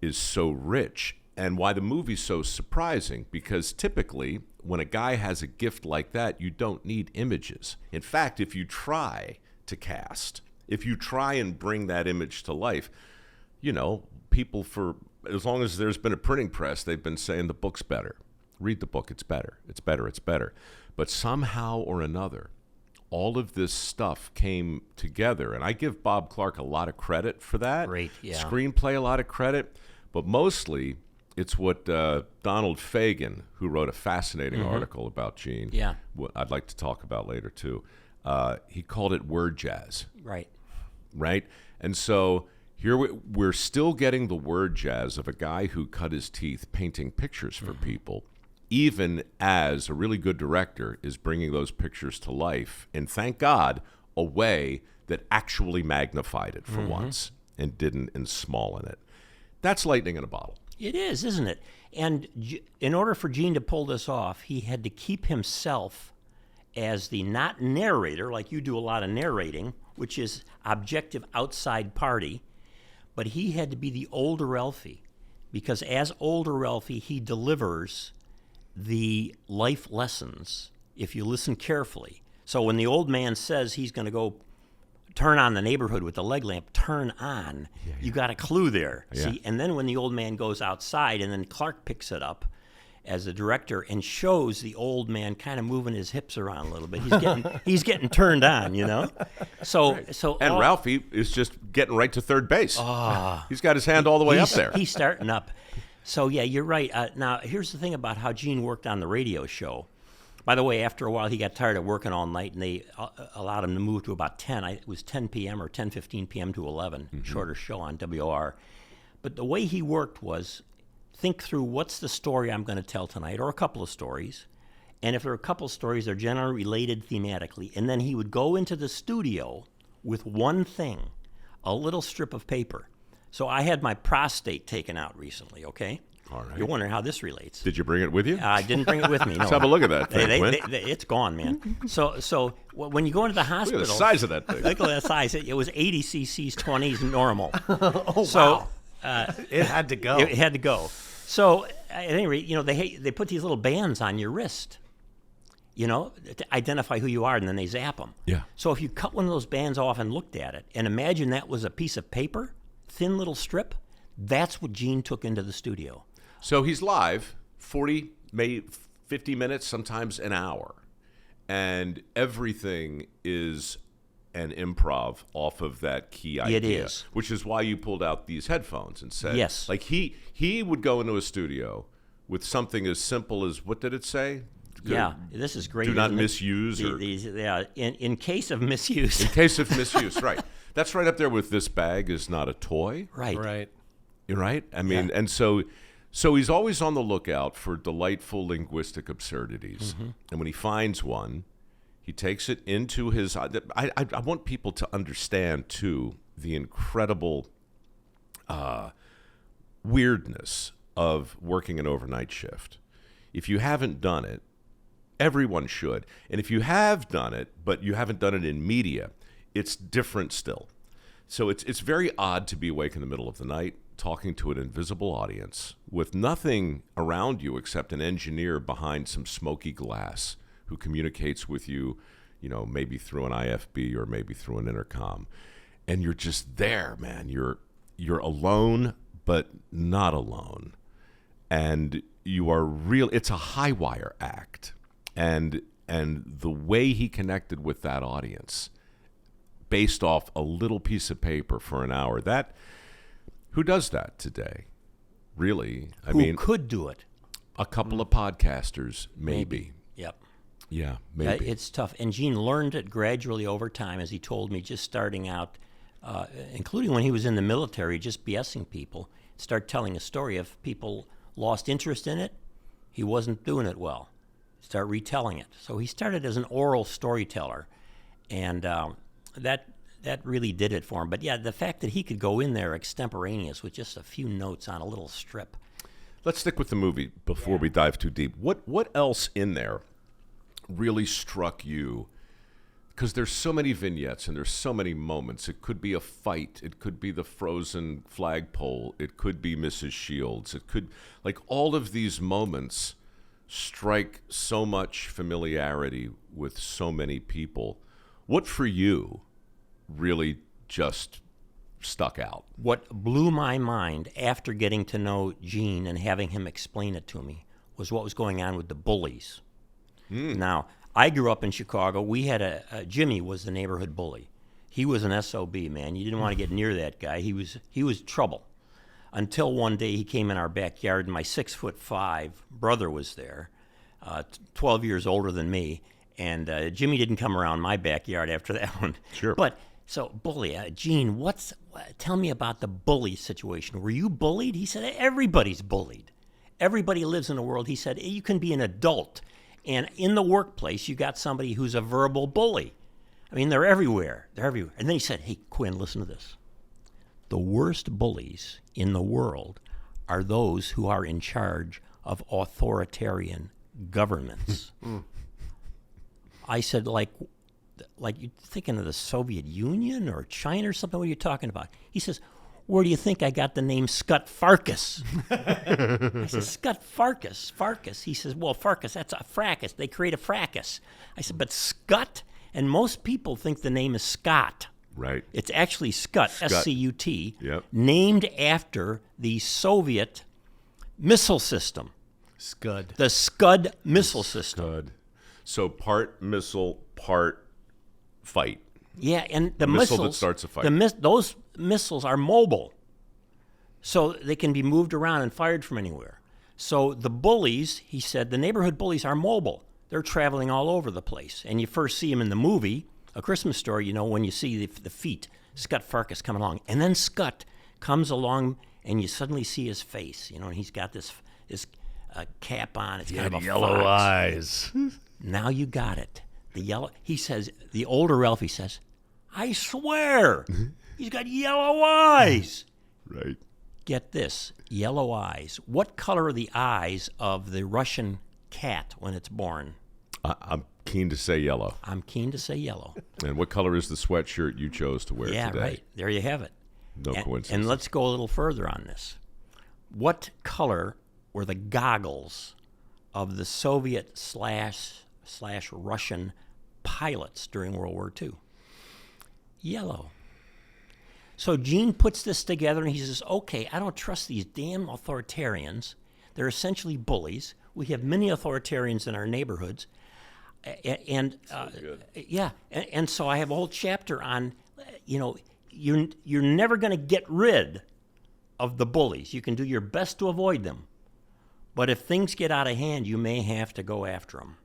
is so rich, and why the movie's so surprising, because typically when a guy has a gift like that, you don't need images. In fact, if you try to cast, if you try and bring that image to life, people, for as long as there's been a printing press, they've been saying the book's better. Read the book, it's better, it's better, it's better. But somehow or another, all of this stuff came together, and I give Bob Clark a lot of credit for that.
Great, yeah.
Screenplay, a lot of credit, but mostly it's what Donald Fagen, who wrote a fascinating article about Gene, what I'd like to talk about later too, he called it word jazz. Right? And so here we're still getting the word jazz of a guy who cut his teeth painting pictures for people, even as a really good director is bringing those pictures to life, and thank God, a way that actually magnified it for once and didn't ensmallen it. That's lightning in a bottle.
It is, isn't it? And in order for Gene to pull this off, he had to keep himself as the not narrator, like you do a lot of narrating, which is objective outside party, but he had to be the older Ralphie, because as older Ralphie, he delivers the life lessons if you listen carefully. So when the old man says he's going to go turn on the neighborhood with the leg lamp, turn on, you got a clue there. See, and then when the old man goes outside, and then Clark picks it up, as a director and shows the old man kind of moving his hips around a little bit. He's getting turned on, you know.
And Ralphie is just getting right to third base. He's got his hand all the way up there.
He's starting up. So yeah, you're right. Now here's the thing about how Gene worked on the radio show. By the way, after a while, he got tired of working all night, and they allowed him to move to about 10. It was 10 p.m. or 10:15 p.m. to 11, shorter show on WOR. But the way he worked was, think through what's the story I'm going to tell tonight, or a couple of stories. And if there are a couple of stories, they're generally related thematically. And then he would go into the studio with one thing, a little strip of paper. So I had my prostate taken out recently, okay?
All right.
You're wondering how this relates.
Did you bring it with you?
I didn't bring it with me, no.
Let's have a look at that thing,
It's gone, man. So when you go into the hospital...
Look at the size of that thing.
Look at the size. It was 80 cc's, 20s, normal.
Wow. It had to go.
It had to go. So at any rate, they put these little bands on your wrist, to identify who you are, and then they zap them.
Yeah.
So if you cut one of those bands off and looked at it, and imagine that was a piece of paper, thin little strip, that's what Gene took into the studio.
So he's live, 40, maybe 50 minutes, sometimes an hour, and everything is an improv off of that key idea.
It is.
Which is why you pulled out these headphones and said,
yes.
Like he would go into a studio with something as simple as, what did it say?
Yeah, this is great.
Do not misuse.
In case of misuse.
In case of misuse, right. That's right up there with this bag is not a toy.
Right.
You're right. I mean, and so he's always on the lookout for delightful linguistic absurdities. Mm-hmm. And when he finds one, he takes it into his... I want people to understand, too, the incredible weirdness of working an overnight shift. If you haven't done it, everyone should. And if you have done it, but you haven't done it in media, it's different still. So it's very odd to be awake in the middle of the night, talking to an invisible audience with nothing around you except an engineer behind some smoky glass who communicates with you, maybe through an IFB or maybe through an intercom. And you're just there, man. You're alone, but not alone. And you are real. It's a high wire act. And the way he connected with that audience based off a little piece of paper for an hour, who does that today? Really?
Who could do it?
A couple of podcasters, maybe.
Yep.
Yeah, maybe.
It's tough. And Gene learned it gradually over time, as he told me, just starting out, including when he was in the military, just BSing people, start telling a story. If people lost interest in it, he wasn't doing it well. Start retelling it. So he started as an oral storyteller, and that really did it for him. But yeah, the fact that he could go in there extemporaneous with just a few notes on a little strip.
Let's stick with the movie before we dive too deep. What else in there really struck you? Because there's so many vignettes and there's so many moments. It could be a fight. It could be the frozen flagpole. It could be Mrs. Shields. It could, all of these moments strike so much familiarity with so many people. What for you really just stuck out?
What blew my mind after getting to know Gene and having him explain it to me was what was going on with the bullies. Now, I grew up in Chicago. We had Jimmy was the neighborhood bully. He was an SOB, man. You didn't want to get near that guy. He was trouble. Until one day he came in our backyard, and my 6'5" brother was there, 12 years older than me, and Jimmy didn't come around my backyard after that one.
Sure.
But so bully, Gene, tell me about the bully situation. Were you bullied? He said, everybody's bullied. Everybody lives in a world. He said, you can be an adult, and in the workplace you got somebody who's a verbal bully. I mean, they're everywhere. They're everywhere. And then he said, hey, Quinn, listen to this. The worst bullies in the world are those who are in charge of authoritarian governments. I said, like you're thinking of the Soviet Union or China or something? What are you talking about? He says, where do you think I got the name Scut Farkas? I said, Scut Farkas? Farkas? He says, well, Farkas, that's a fracas. They create a fracas. I said, but Scut? And most people think the name is Scott.
Right.
It's actually Scut, S-C-U-T,
Yep.
named after the Soviet missile system.
Scud.
The Scud missile system.
Good. So part missile, part fight.
Yeah, and the
Missile that
missiles
starts a fight.
those missiles are mobile, so they can be moved around and fired from anywhere. So the bullies, he said, the neighborhood bullies are mobile. They're traveling all over the place, and you first see them in the movie, A Christmas Story. You know, when you see the feet, Scut Farkus coming along, and then Scut comes along, and you suddenly see his face. You know, and he's got this cap on. It's kind of a
yellow
fox.
eyes.
Now you got it. The yellow. He says, the older Ralphie says, I swear, he's got yellow eyes.
Right.
Get this, yellow eyes. What color are the eyes of the Russian cat when it's born?
I'm keen to say yellow.
I'm keen to say yellow.
And what color is the sweatshirt you chose to wear
Yeah,
today?
right. There you have it.
No coincidence.
And let's go a little further on this. What color were the goggles of the Soviet slash Russian pilots during World War II? Yellow. So Gene puts this together and he says, okay, I don't trust these damn authoritarians. They're essentially bullies. We have many authoritarians in our neighborhoods. And so I have a whole chapter on, you're never going to get rid of the bullies. You can do your best to avoid them. But if things get out of hand, you may have to go after them.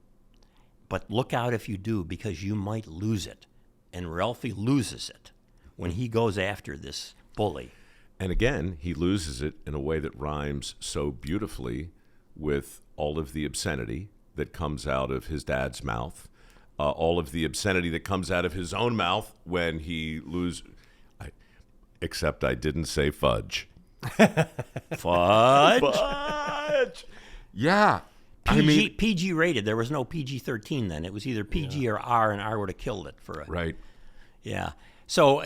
But look out if you do, because you might lose it. And Ralphie loses it when he goes after this bully.
And again, he loses it in a way that rhymes so beautifully with all of the obscenity that comes out of his dad's mouth, all of the obscenity that comes out of his own mouth when he except I didn't say fudge.
Fudge?
Fudge! Yeah.
PG rated. There was no PG-13 then. It was either PG or R, and R would have killed it for a...
Right.
Yeah. So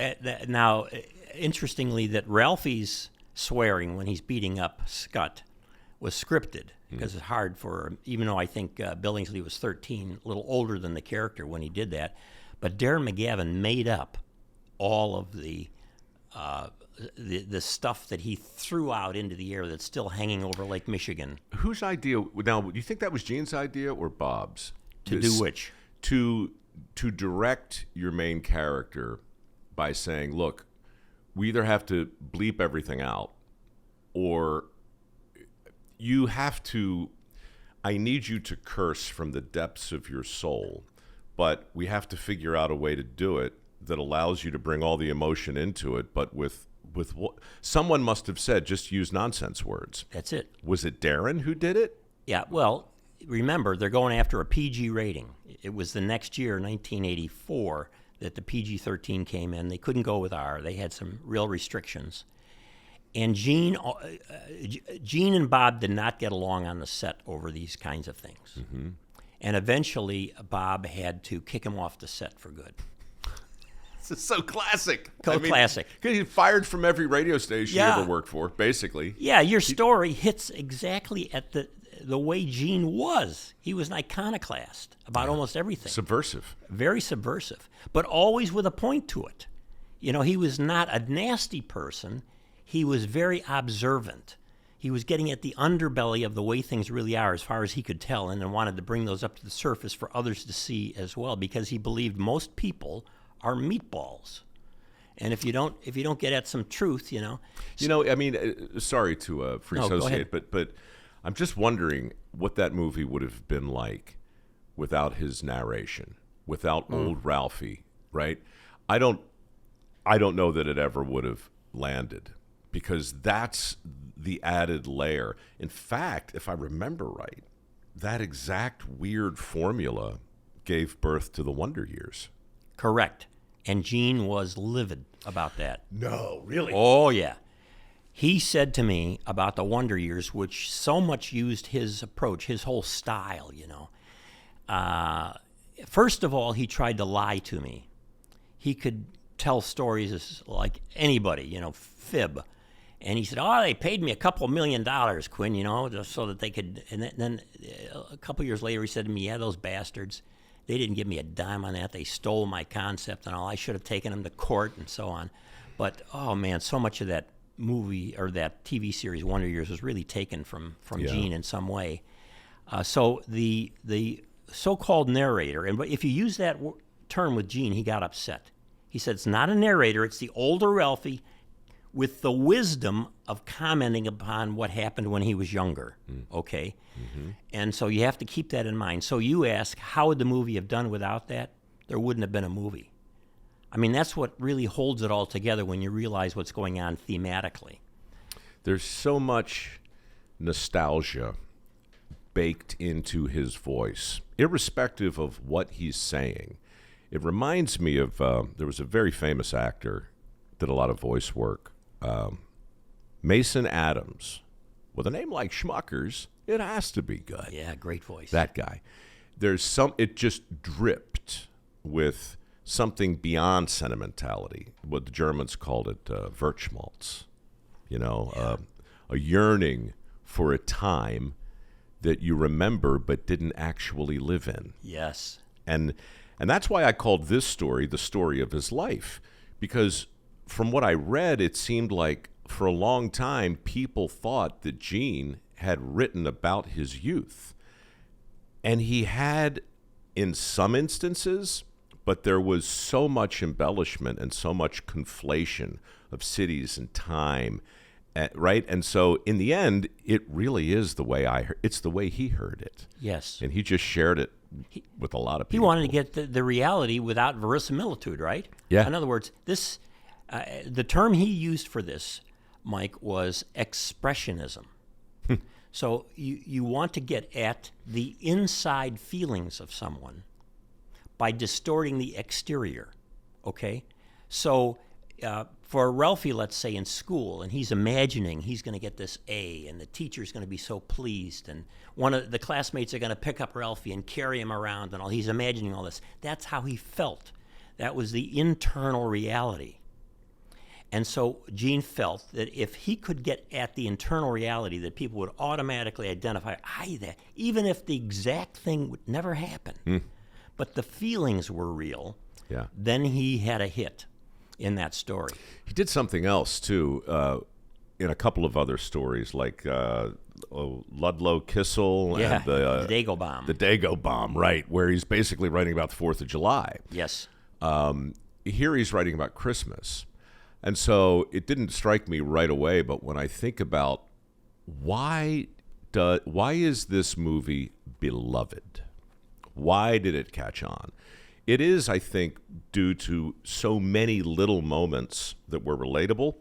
now, interestingly, that Ralphie's swearing when he's beating up Scut was scripted because it's hard for, even though I think Billingsley was 13, a little older than the character when he did that. But Darren McGavin made up all of the stuff that he threw out into the air that's still hanging over Lake Michigan.
Whose idea? Now, do you think that was Gene's idea or Bob's?
To do which?
To direct your main character by saying, look, we either have to bleep everything out or you have to, I need you to curse from the depths of your soul, but we have to figure out a way to do it that allows you to bring all the emotion into it, but with what someone must have said, just use nonsense words.
That's it.
Was it Darren who did it?
Yeah, well, remember, they're going after a PG rating. It was the next year, 1984, that the PG-13 came in. They couldn't go with R. They had some real restrictions. And Gene and Bob did not get along on the set over these kinds of things. Mm-hmm. And eventually, Bob had to kick him off the set for good.
This is so classic.
Classic.
Because he fired from every radio station he ever worked for, basically.
Yeah, your story hits exactly at the way Gene was. He was an iconoclast about almost everything.
Subversive.
Very subversive, but always with a point to it. You know, he was not a nasty person. He was very observant. He was getting at the underbelly of the way things really are as far as he could tell, and then wanted to bring those up to the surface for others to see as well, because he believed most people are meatballs. And if you don't get at some truth, you know.
Sorry to free associate, but I'm just wondering what that movie would have been like without his narration, without old Ralphie, right? I don't know that it ever would have landed, because that's the added layer. In fact, if I remember right, that exact weird formula gave birth to the Wonder Years.
Correct. And Gene was livid about that.
No, really?
Oh, yeah. He said to me about the Wonder Years, which so much used his approach, his whole style, you know. First of all, he tried to lie to me. He could tell stories like anybody, you know, fib. And he said, they paid me $2 million, Quinn, you know, just so that they could. And then a couple years later, he said to me, yeah, those bastards, they didn't give me a dime on that. They stole my concept and all. I should have taken them to court and so on. But, oh, man, so much of that movie or that TV series Wonder Years was really taken from
Yeah.
Gene in some way. So the so-called narrator, and if you use that term with Gene, he got upset. He said it's not a narrator; it's the older Ralphie with the wisdom of commenting upon what happened when he was younger. Okay, and so you have to keep that in mind. So you ask, how would the movie have done without that? There wouldn't have been a movie. I mean, that's what really holds it all together when you realize what's going on thematically.
There's so much nostalgia baked into his voice, irrespective of what he's saying. It reminds me of, there was a very famous actor, did a lot of voice work, Mason Adams. With a name like Schmuckers, it has to be good.
Yeah, great voice.
That guy. It just dripped with something beyond sentimentality. What the Germans called it, Wirtschmalz. A yearning for a time that you remember but didn't actually live in.
Yes.
And that's why I called this story the story of his life, because from what I read, it seemed like for a long time people thought that Gene had written about his youth. And he had in some instances, but there was so much embellishment and so much conflation of cities and time, right? And so in the end, it really is the way it's the way he heard it.
Yes.
And he just shared it with a lot of
He
people.
wanted to get the reality without verisimilitude, right?
Yeah.
In other words, the term he used for this, Mike, was expressionism. So you want to get at the inside feelings of someone by distorting the exterior, okay? So for Ralphie, let's say, in school, and he's imagining he's going to get this A, and the teacher's going to be so pleased, and one of the classmates are going to pick up Ralphie and carry him around, and all. He's imagining all this. That's how he felt. That was the internal reality. And so Gene felt that if he could get at the internal reality, that people would automatically identify, that, even if the exact thing would never happen, but the feelings were real, then he had a hit in that story.
He did something else, too, in a couple of other stories, like Ludlow Kissel and
the Dago Bomb.
The Dago Bomb, right, where he's basically writing about the 4th of July.
Yes.
Here he's writing about Christmas. And so it didn't strike me right away, but when I think about why is this movie beloved? Why did it catch on? It is, I think, due to so many little moments that were relatable,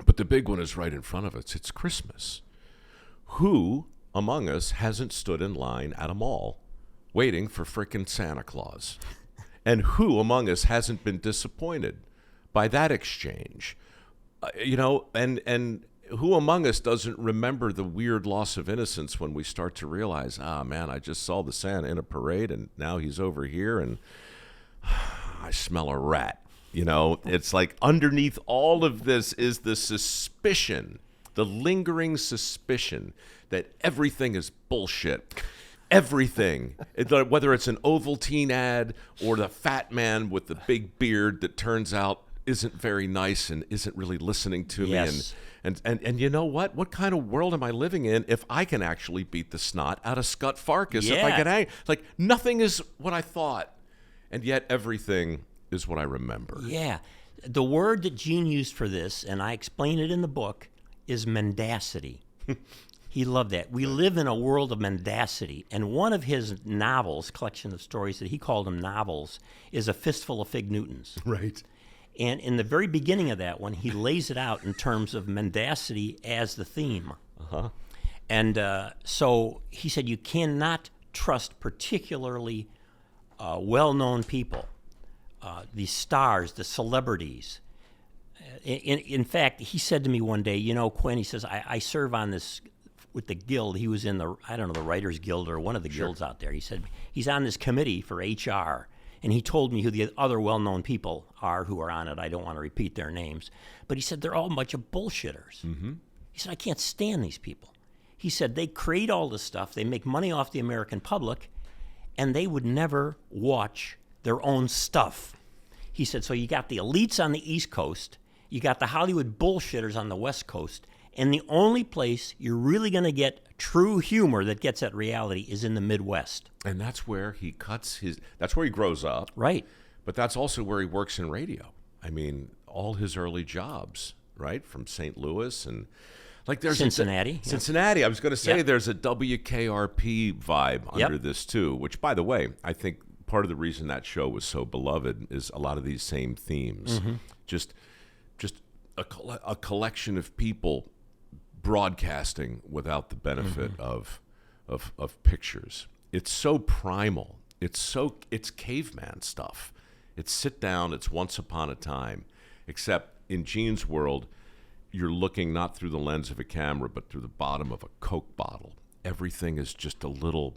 but the big one is right in front of us. It's Christmas. Who among us hasn't stood in line at a mall waiting for frickin' Santa Claus? And who among us hasn't been disappointed by that exchange? And who among us doesn't remember the weird loss of innocence when we start to realize, man, I just saw the Santa in a parade and now he's over here and I smell a rat. It's like underneath all of this is the suspicion, the lingering suspicion that everything is bullshit. Everything, whether it's an Ovaltine ad or the fat man with the big beard that turns out isn't very nice and isn't really listening to me. And you know what? What kind of world am I living in if I can actually beat the snot out of Scut Farkas? If I can hang? Like, nothing is what I thought, and yet everything is what I remember.
Yeah. The word that Gene used for this, and I explain it in the book, is mendacity. He loved that. We live in a world of mendacity, and one of his novels, collection of stories that he called them novels, is A Fistful of Fig Newtons.
Right.
And in the very beginning of that one, he lays it out in terms of mendacity as the theme. And so he said you cannot trust particularly well-known people, the stars, the celebrities. In fact, he said to me one day, Quinn, he says, I serve on this with the guild. He was in the Writers Guild or one of the guilds out there. He said he's on this committee for HR. And he told me who the other well-known people are who are on it. I don't want to repeat their names. But he said they're all a bunch of bullshitters. He said, I can't stand these people. He said they create all this stuff. They make money off the American public, and they would never watch their own stuff. He said, so you got the elites on the East Coast. You got the Hollywood bullshitters on the West Coast, and the only place you're really going to get true humor that gets at reality is in the Midwest.
And that's where he that's where he grows up.
Right.
But that's also where he works in radio. I mean, all his early jobs, right? From St. Louis and like there's
Cincinnati.
Cincinnati. I was going to say
Yep.
there's a WKRP vibe under this too, which by the way, I think part of the reason that show was so beloved is a lot of these same themes. Just a collection of people broadcasting without the benefit of pictures. It's so primal. It's caveman stuff. It's sit down, it's once upon a time. Except in Gene's world, you're looking not through the lens of a camera, but through the bottom of a Coke bottle. Everything is just a little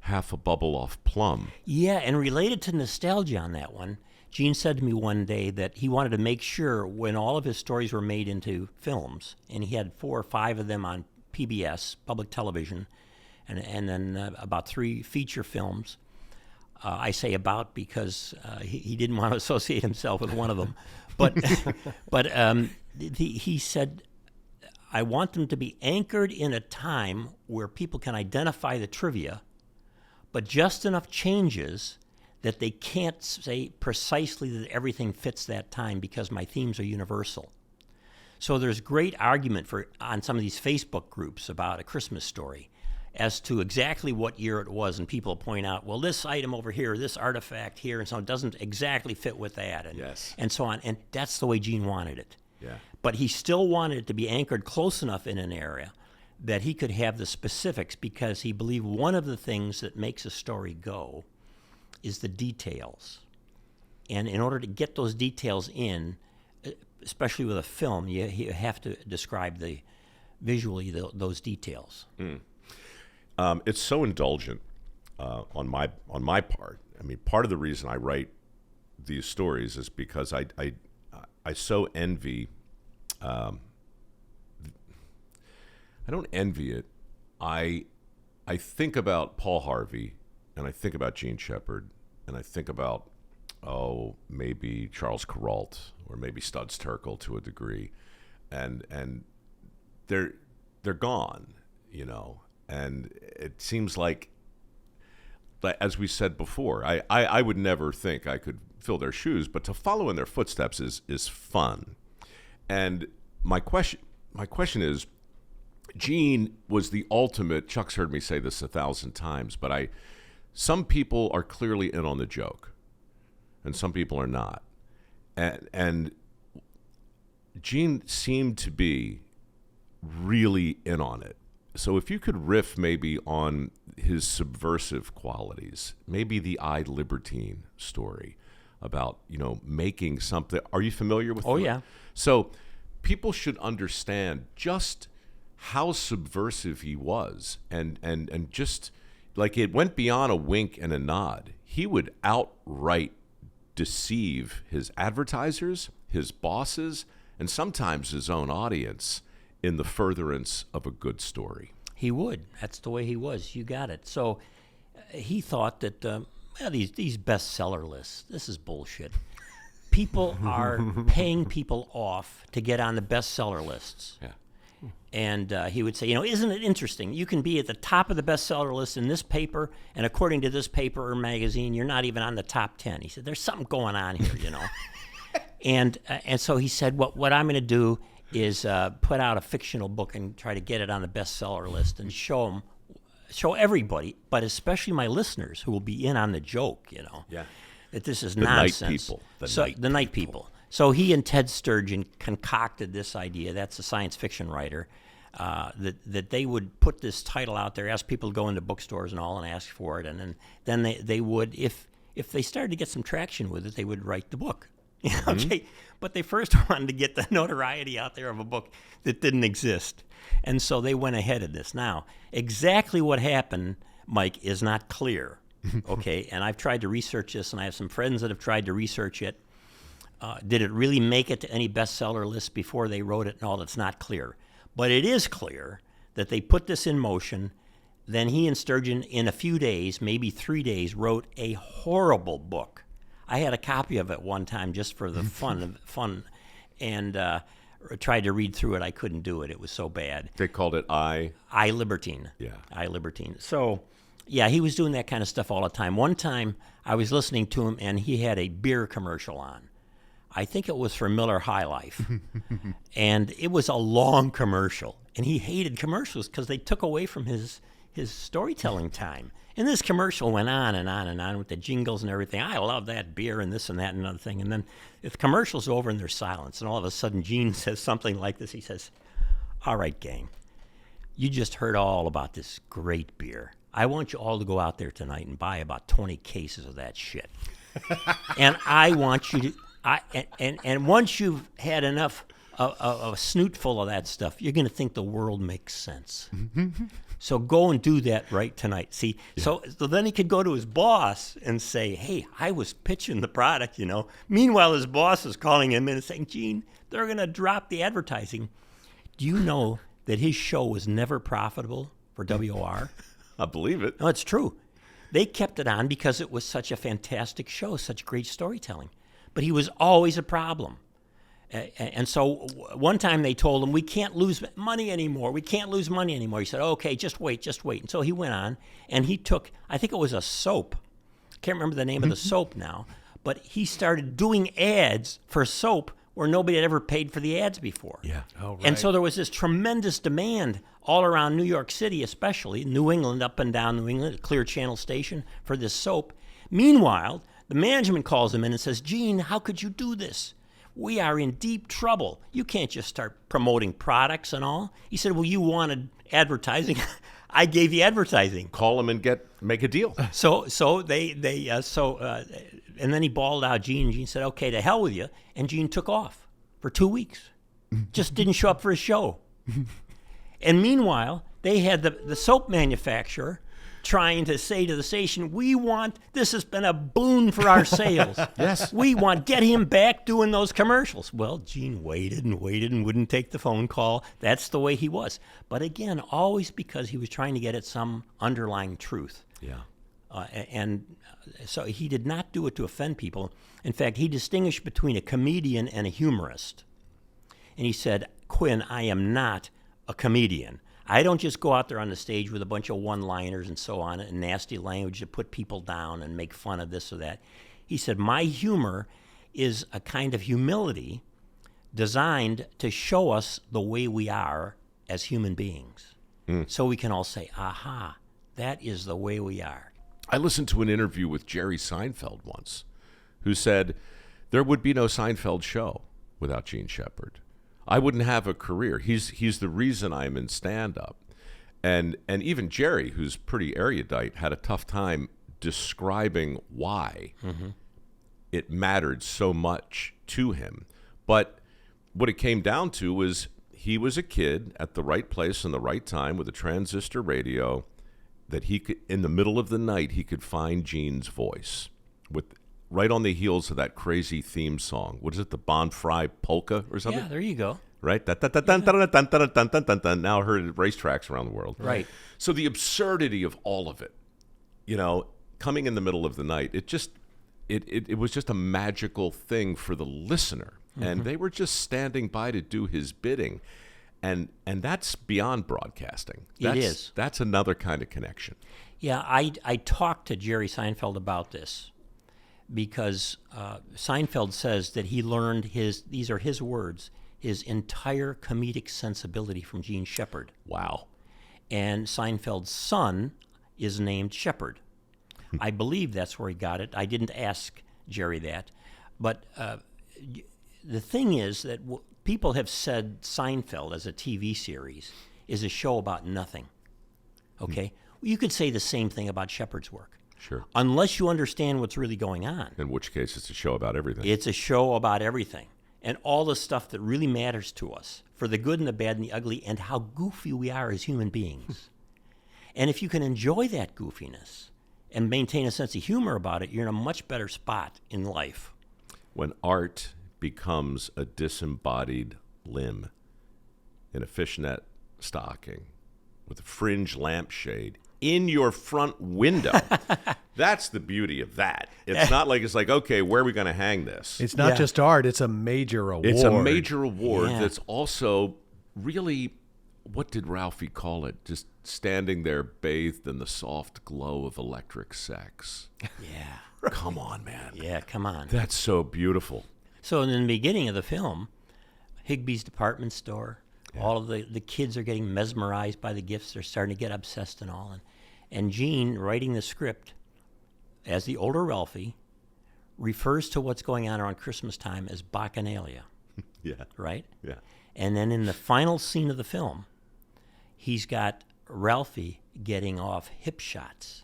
half a bubble off plum.
Yeah, and related to nostalgia on that one, Gene said to me one day that he wanted to make sure when all of his stories were made into films, and he had 4 or 5 of them on PBS, public television, and then about 3 feature films. I say about because he didn't want to associate himself with one of them. But he said, I want them to be anchored in a time where people can identify the trivia, but just enough changes that they can't say precisely that everything fits that time because my themes are universal. So there's great argument on some of these Facebook groups about A Christmas Story as to exactly what year it was, and people point out, well, this item over here, this artifact here, and so it doesn't exactly fit with that, and so on. And that's the way Gene wanted it.
Yeah.
But he still wanted it to be anchored close enough in an area that he could have the specifics, because he believed one of the things that makes a story go is the details. And in order to get those details in, especially with a film, you have to describe visually those details.
It's so indulgent on my part. I mean, part of the reason I write these stories is because I so envy. I don't envy it. I think about Paul Harvey, and I think about Gene Shepherd, and I think about maybe Charles Kuralt or maybe Studs Terkel to a degree, and they're gone, you know. And it seems like, as we said before, I would never think I could fill their shoes, but to follow in their footsteps is fun. And my question is, Gene was the ultimate. Chuck's heard me say this 1,000 times, but some people are clearly in on the joke, and some people are not. And Gene seemed to be really in on it. So if you could riff maybe on his subversive qualities, maybe the I, Libertine story about, making something. Are you familiar with that?
Oh, yeah.
So people should understand just how subversive he was, and just like it went beyond a wink and a nod. He would outright deceive his advertisers, his bosses, and sometimes his own audience in the furtherance of a good story.
He would. That's the way he was. You got it. So he thought that these bestseller lists, this is bullshit. People are paying people off to get on the bestseller lists.
Yeah.
And he would say, isn't it interesting? You can be at the top of the bestseller list in this paper, and according to this paper or magazine, you're not even on the top 10. He said, there's something going on here, and so he said, what I'm going to do is put out a fictional book and try to get it on the bestseller list and show everybody, but especially my listeners who will be in on the joke,
Yeah.
that this is
The
nonsense.
night people.
The night people. So he and Ted Sturgeon concocted this idea. That's a science fiction writer. That they would put this title out there, ask people to go into bookstores and all, and ask for it, and then they would, if they started to get some traction with it, they would write the book. Okay, but they first wanted to get the notoriety out there of a book that didn't exist, and so they went ahead of this. Now, exactly what happened, Mike, is not clear. Okay, and I've tried to research this, and I have some friends that have tried to research it. Did it really make it to any bestseller list before they wrote it? No, that's not clear. But it is clear that they put this in motion. Then he and Sturgeon, in a few days, maybe 3 days, wrote a horrible book. I had a copy of it one time just for the fun, and tried to read through it. I couldn't do it. It was so bad.
They called it I
Libertine.
Yeah.
I Libertine. So, yeah, he was doing that kind of stuff all the time. One time I was listening to him, and he had a beer commercial on. I think it was for Miller High Life. And it was a long commercial. And he hated commercials because they took away from his storytelling time. And this commercial went on and on and on with the jingles and everything. I love that beer and this and that and another thing. And then the commercial's over and there's silence. And all of a sudden, Gene says something like this. He says, "All right, gang, you just heard all about this great beer. I want you all to go out there tonight and buy about 20 cases of that shit. And I want you to... And once you've had enough of a snoot full of that stuff, you're going to think the world makes sense. So go and do that right tonight." See, so then he could go to his boss and say, "Hey, I was pitching the product, you know." Meanwhile, his boss is calling him in and saying, "Gene, they're going to drop the advertising." Do you know that his show was never profitable for WOR?
I believe it.
No, it's true. They kept it on because it was such a fantastic show, such great storytelling. But he was always a problem. And so one time they told him, "We can't lose money anymore. We can't lose money anymore." He said, "Okay, just wait, just wait." And so he went on, and he took, I think it was a soap. Can't remember the name of the soap now. But he started doing ads for soap where nobody had ever paid for the ads before.
Yeah.
Oh, right.
And so there was this tremendous demand all around New York City, especially New England, up and down New England, a Clear Channel station for this soap. Meanwhile, the management calls him in and says, "Gene, how could you do this? We are in deep trouble. You can't just start promoting products and all." He said, "Well, you wanted advertising. I gave you advertising."
Call them and make a deal.
So and then he bawled out Gene, and Gene said, "Okay, to hell with you." And Gene took off for 2 weeks. Just didn't show up for his show. And meanwhile, they had the soap manufacturer trying to say to the station, "This has been a boon for our sales.
Yes.
Get him back doing those commercials." Well, Gene waited and waited and wouldn't take the phone call. That's the way he was. But again, always because he was trying to get at some underlying truth.
Yeah.
And so he did not do it to offend people. In fact, he distinguished between a comedian and a humorist. And he said, "Quinn, I am not a comedian. I don't just go out there on the stage with a bunch of one-liners and so on and nasty language to put people down and make fun of this or that." He said, "My humor is a kind of humility designed to show us the way we are as human beings. So we can all say, aha, that is the way we are."
I listened to an interview with Jerry Seinfeld once, who said there would be no Seinfeld show without Gene Shepherd. I wouldn't have a career. He's the reason I'm in stand-up. And even Jerry, who's pretty erudite, had a tough time describing why it mattered so much to him. But what it came down to was he was a kid at the right place and the right time with a transistor radio that he could, in the middle of the night, he could find Gene's voice right on the heels of that crazy theme song. What is it, the Bon Fry polka or something?
Yeah, there you go.
Right? Now heard at racetracks around the world.
Right.
So the absurdity of all of it, coming in the middle of the night, it was just a magical thing for the listener. And they were just standing by to do his bidding. And that's beyond broadcasting.
It is.
That's another kind of connection.
Yeah, I talked to Jerry Seinfeld about this because Seinfeld says that he learned these are his words, his entire comedic sensibility from Gene Shepherd.
Wow.
And Seinfeld's son is named Shepherd. I believe that's where he got it. I didn't ask Jerry that. But the thing is that people have said Seinfeld as a TV series is a show about nothing. Okay? Well, you could say the same thing about Shepherd's work.
Sure.
Unless you understand what's really going on.
In which case, it's a show about everything.
It's a show about everything. And all the stuff that really matters to us, for the good and the bad and the ugly, and how goofy we are as human beings. And if you can enjoy that goofiness and maintain a sense of humor about it, you're in a much better spot in life.
When art becomes a disembodied limb in a fishnet stocking with a fringe lampshade in your front window. That's the beauty of that. It's not like it's like, okay, where are we going to hang this?
It's not just art, it's a major award.
It's a major award
Yeah.
that's also really, what did Ralphie call it? Just standing there bathed in the soft glow of electric sex.
Yeah.
Come on, man.
Yeah, come on.
That's so beautiful.
So in the beginning of the film, Higbee's department store, all of the kids are getting mesmerized by the gifts. They're starting to get obsessed and all. And Gene, writing the script, as the older Ralphie, refers to what's going on around Christmas time as Bacchanalia,
Yeah.
right?
Yeah.
And then in the final scene of the film, he's got Ralphie getting off hip shots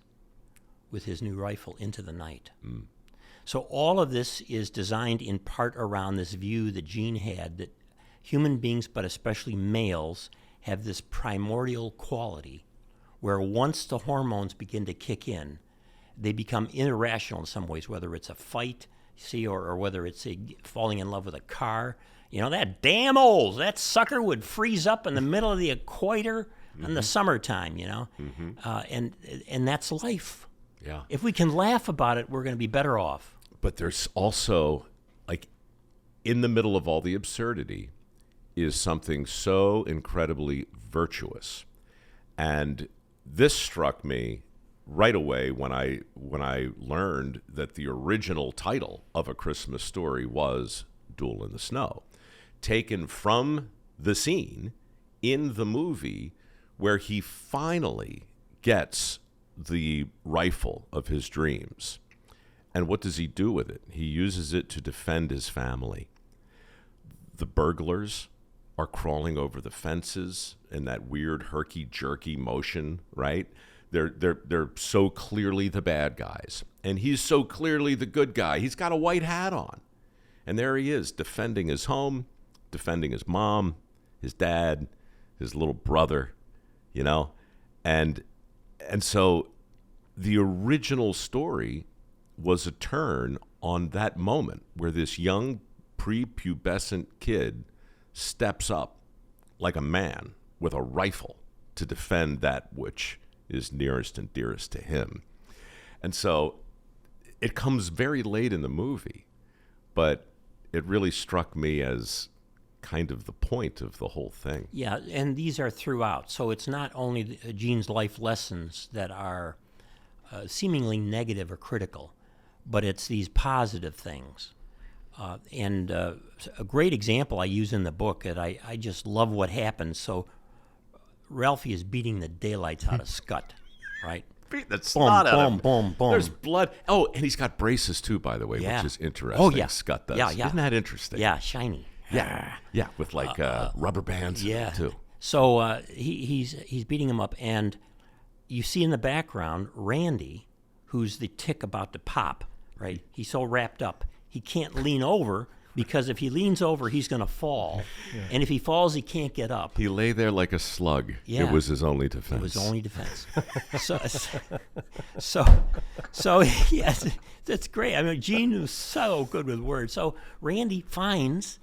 with his new rifle into the night. So all of this is designed in part around this view that Gene had that human beings, but especially males, have this primordial quality where once the hormones begin to kick in, they become irrational in some ways, whether it's a fight, see, or whether it's falling in love with a car. You know, that damn Olds, that sucker would freeze up in the middle of the equator in the summertime, you know? And that's life.
Yeah.
If we can laugh about it, we're going to be better off.
But there's also, like, in the middle of all the absurdity is something so incredibly virtuous. And this struck me right away when I learned that the original title of A Christmas Story was Duel in the Snow, taken from the scene in the movie where he finally gets the rifle of his dreams. And what does he do with it? He uses it to defend his family. The burglars are crawling over the fences in that weird herky-jerky motion, right? They're so clearly the bad guys. And he's so clearly the good guy. He's got a white hat on. And there he is, defending his home, defending his mom, his dad, his little brother, you know? And so the original story was a turn on that moment where this young prepubescent kid steps up like a man with a rifle to defend that which is nearest and dearest to him. And so it comes very late in the movie, but it really struck me as kind of the point of the whole thing.
Yeah, and these are throughout. So it's not only Gene's life lessons that are seemingly negative or critical, but it's these positive things. And a great example I use in the book that I just love what happens. So Ralphie is beating the daylights out of Scott, right?
Beat the
Boom,
snot out of him.
boom, boom.
There's blood. Oh, and he's got braces too, by the way,
Yeah.
which is interesting.
Oh, yeah.
Scott does.
Yeah, yeah.
Isn't that interesting?
Yeah, shiny.
Yeah, yeah, with like rubber bands
Yeah.
too.
So he's beating him up, and you see in the background Randy, who's the tick about to pop, right? He's so wrapped up. He can't lean over because if he leans over, he's going to fall. And if he falls, he can't get up.
He lay there like a slug.
Yeah.
It was his only defense.
It was only defense. So yes, that's great. I mean, Gene was so good with words. So Randy finds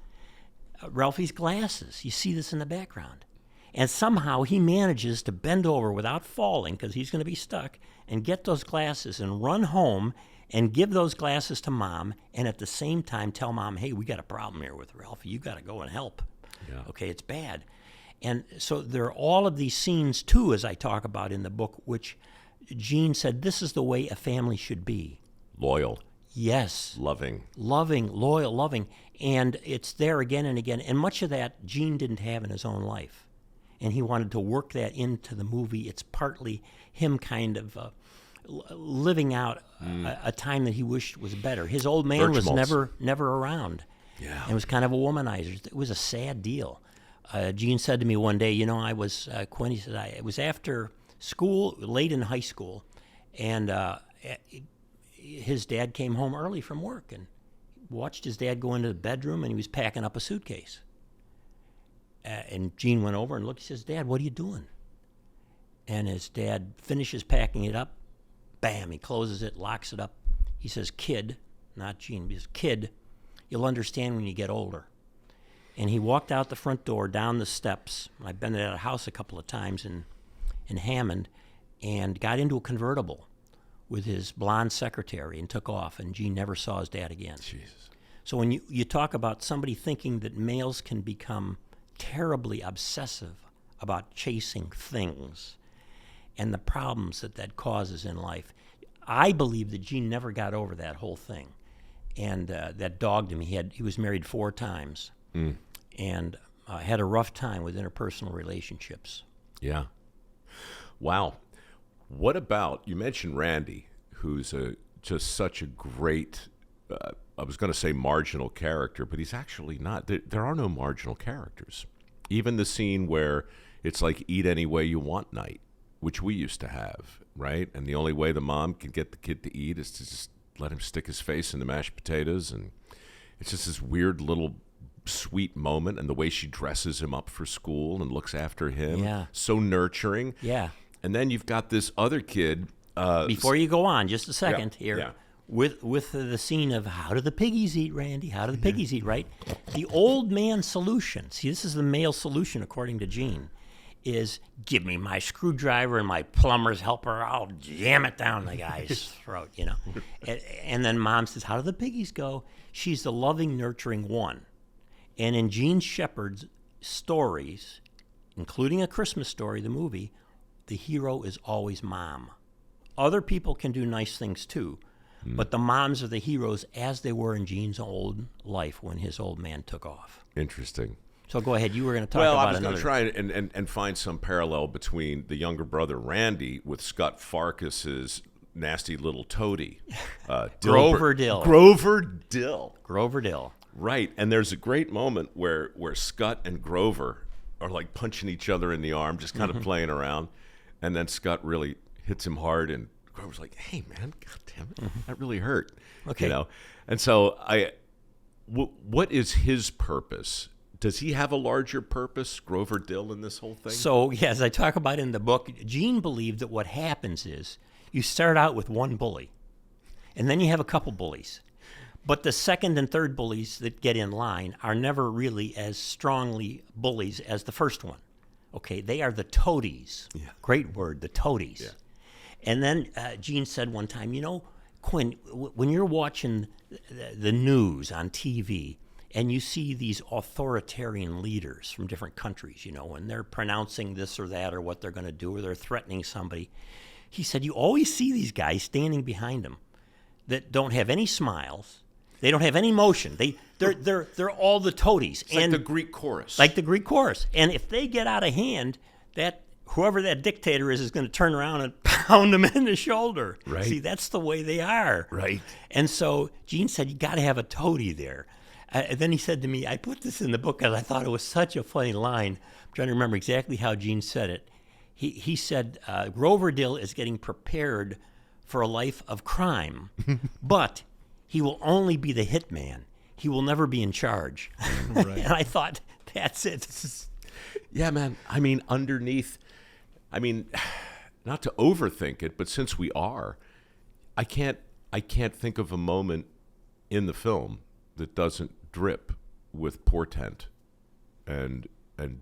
Ralphie's glasses. You see this in the background. And somehow he manages to bend over without falling, because he's going to be stuck, and get those glasses and run home and give those glasses to Mom, and at the same time tell Mom, hey, we got a problem here with Ralphie. You got to go and help.
Yeah.
Okay, it's bad. And so there are all of these scenes, too, as I talk about in the book, which Gene said this is the way a family should be.
Loyal,
Yes.
loving.
Loving, loyal, loving. And it's there again and again. And much of that Gene didn't have in his own life. And he wanted to work that into the movie. It's partly him kind of living out a time that he wished was better. His old man was
Virtuals.
never around.
Yeah.
And was kind of a womanizer. It was a sad deal. Gene said to me one day, you know, I was, Quentin, he said, it was after school, late in high school, and his dad came home early from work and watched his dad go into the bedroom, and he was packing up a suitcase. And Gene went over and looked. He says, Dad, what are you doing? And his dad finishes packing it up. Bam, he closes it, locks it up. He says, kid, not Gene, he says, kid, you'll understand when you get older. And he walked out the front door, down the steps. I've been at a house a couple of times in Hammond, and got into a convertible with his blonde secretary and took off, and Gene never saw his dad again.
Jesus.
So when you talk about somebody thinking that males can become terribly obsessive about chasing things and the problems that causes in life, I believe that Gene never got over that whole thing, and that dogged him. He was married 4 times, and had a rough time with interpersonal relationships.
Yeah. Wow. What about, you mentioned Randy, who's just such a great, I was going to say marginal character, but he's actually not. There are no marginal characters. Even the scene where it's like eat any way you want night, which we used to have, right? And the only way the mom can get the kid to eat is to just let him stick his face in the mashed potatoes. And it's just this weird little sweet moment, and the way she dresses him up for school and looks after him.
Yeah.
So nurturing.
Yeah.
And then you've got this other kid.
Before you go on, just a second here.
Yeah.
With the scene of how do the piggies eat, Randy? How do the piggies eat, right? The old man solution, see, this is the male solution according to Gene, is give me my screwdriver and my plumber's helper, I'll jam it down the guy's throat, you know. And then mom says, how do the piggies go? She's the loving, nurturing one. And in Gene Shepard's stories, including A Christmas Story, the movie, the hero is always mom. Other people can do nice things too, but the moms are the heroes as they were in Gene's old life when his old man took off.
Interesting.
So go ahead. You were going to talk
Well,
about
I was going
another.
to try and find some parallel between the younger brother Randy with Scott Farkas's nasty little toady.
Grover Dill.
Grover Dill.
Grover Dill.
Right. And there's a great moment where Scott and Grover are like punching each other in the arm, just kind of playing around. And then Scott really hits him hard, and Grover's like, hey, man, God damn it, that really hurt.
Okay.
You know? And so what is his purpose? Does he have a larger purpose, Grover Dill, in this whole thing?
So, yeah, as I talk about in the book, Gene believed that what happens is you start out with one bully, and then you have a couple bullies. But the second and third bullies that get in line are never really as strongly bullies as the first one. Okay, they are the toadies. Yeah. Great word, the toadies. Yeah. And then Gene said one time, you know, Quinn, when you're watching the news on TV and you see these authoritarian leaders from different countries, you know, and they're pronouncing this or that or what they're going to do, or they're threatening somebody, he said, you always see these guys standing behind them that don't have any smiles. They don't have any emotion. They're all the toadies.
It's like the Greek chorus.
Like the Greek chorus. And if they get out of hand, that whoever that dictator is going to turn around and pound them in the shoulder.
Right.
See, that's the way they are.
Right.
And so Gene said, you got to have a toady there. And then he said to me, I put this in the book because I thought it was such a funny line. I'm trying to remember exactly how Gene said it. He said, Grover Dill is getting prepared for a life of crime, but he will only be the hitman. He will never be in charge. Right. And I thought, that's it.
Yeah, man. I mean, underneath, not to overthink it, but since we are, I can't think of a moment in the film that doesn't drip with portent and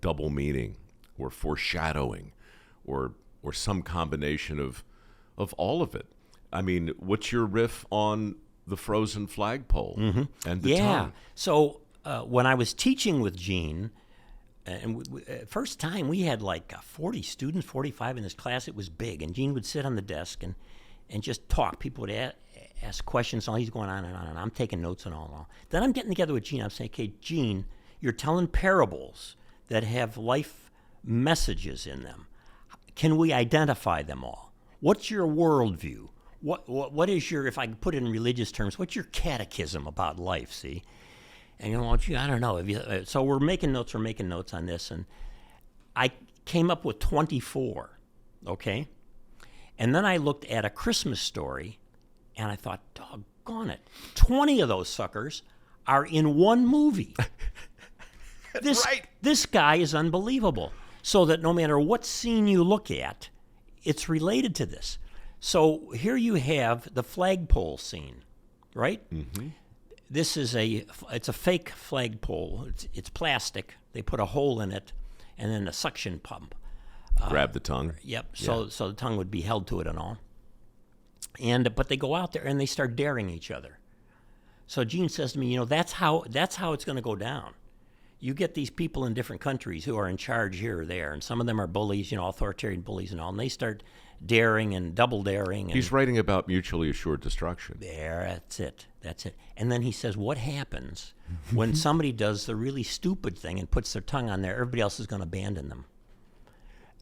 double meaning or foreshadowing or some combination of all of it. I mean, what's your riff on the frozen flagpole and the tongue?
So when I was teaching with Gene, and first time we had like 40 students, 45 in this class. It was big, and Gene would sit on the desk and just talk. People would ask questions, and all he's going on and on, and I'm taking notes and all. Then I'm getting together with Gene. I'm saying, okay, Gene, you're telling parables that have life messages in them. Can we identify them all? What's your worldview? What is your, if I can put it in religious terms, what's your catechism about life, see? And you know, well, gee, I don't know. So we're making notes on this, and I came up with 24, okay? And then I looked at A Christmas Story, and I thought, doggone it, 20 of those suckers are in one movie. This guy is unbelievable. So that no matter what scene you look at, it's related to this. So here you have the flagpole scene, right? Mm-hmm. This is it's a fake flagpole. It's plastic. They put a hole in it and then a suction pump.
Grab the tongue.
Yep. So the tongue would be held to it and all. But they go out there and they start daring each other. So Gene says to me, that's how it's going to go down. You get these people in different countries who are in charge here or there, and some of them are bullies, authoritarian bullies and all, and they start daring and double daring. And
He's writing about mutually assured destruction.
that's it. And then he says, what happens when somebody does the really stupid thing and puts their tongue on there? Everybody else is going to abandon them.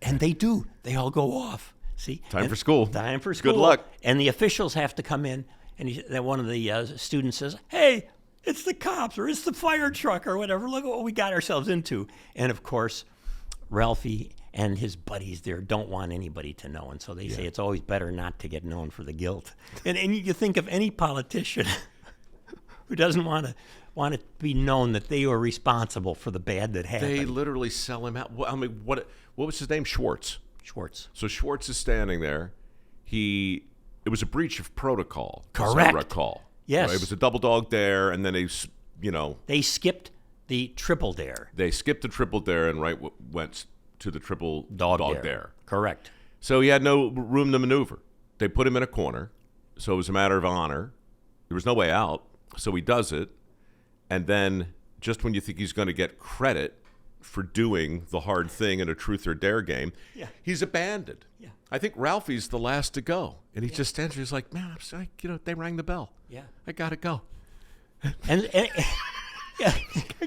And they do. They all go off. See?
Time for school.
Time for school.
Good luck.
And the officials have to come in, and then one of the students says, hey, it's the cops, or it's the fire truck, or whatever. Look at what we got ourselves into. And, of course, Ralphie and his buddies there don't want anybody to know. And so they say it's always better not to get known for the guilt. And you think of any politician who doesn't want to be known that they were responsible for the bad that happened.
They literally sell him out. I mean, what was his name? Schultze. So Schultze is standing there. It was a breach of protocol.
Correct.
As I recall.
Yes.
Right? It was a double dog dare, and then
they skipped the triple dare.
They skipped the triple dare and went to the triple dog dare.
Correct.
So he had no room to maneuver. They put him in a corner, so it was a matter of honor. There was no way out, so he does it, and then just when you think he's going to get credit for doing the hard thing in a truth or dare game, he's abandoned.
Yeah.
I think Ralphie's the last to go, and he just stands there. He's like, man, I'm sorry, they rang the bell.
Yeah.
I gotta go.
And
I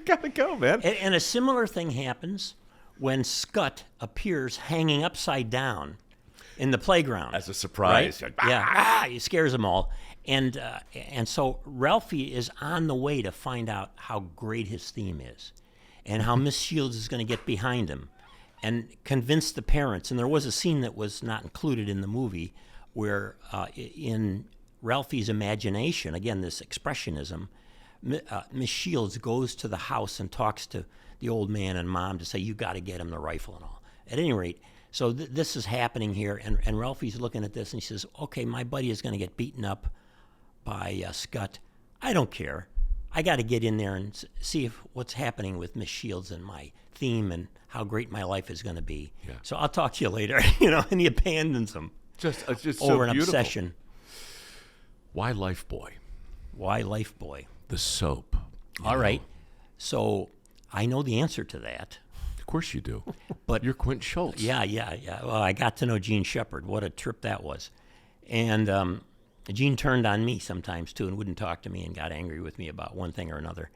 gotta go, man.
And a similar thing happens when Scott appears hanging upside down in the playground.
As a surprise.
Right? Yeah. He scares them all. And so Ralphie is on the way to find out how great his theme is and how Miss Shields is going to get behind him and convince the parents. And there was a scene that was not included in the movie where in Ralphie's imagination, again, this expressionism, Miss Shields goes to the house and talks to the old man and mom to say, you got to get him the rifle and all. At any rate, so this is happening here, and Ralphie's looking at this and he says, okay, my buddy is going to get beaten up by Scott. I don't care. I got to get in there and see what's happening with Miss Shields and my theme and how great my life is going to be.
Yeah.
So I'll talk to you later, and he abandons him.
Just
over
so
an
beautiful.
obsession.
Why Life Boy?
Why Life Boy?
The soap.
All right. So I know the answer to that.
Of course you do.
But
you're Quentin Schultze.
Yeah. Well, I got to know Gene Shepard. What a trip that was. And Gene turned on me sometimes, too, and wouldn't talk to me and got angry with me about one thing or another.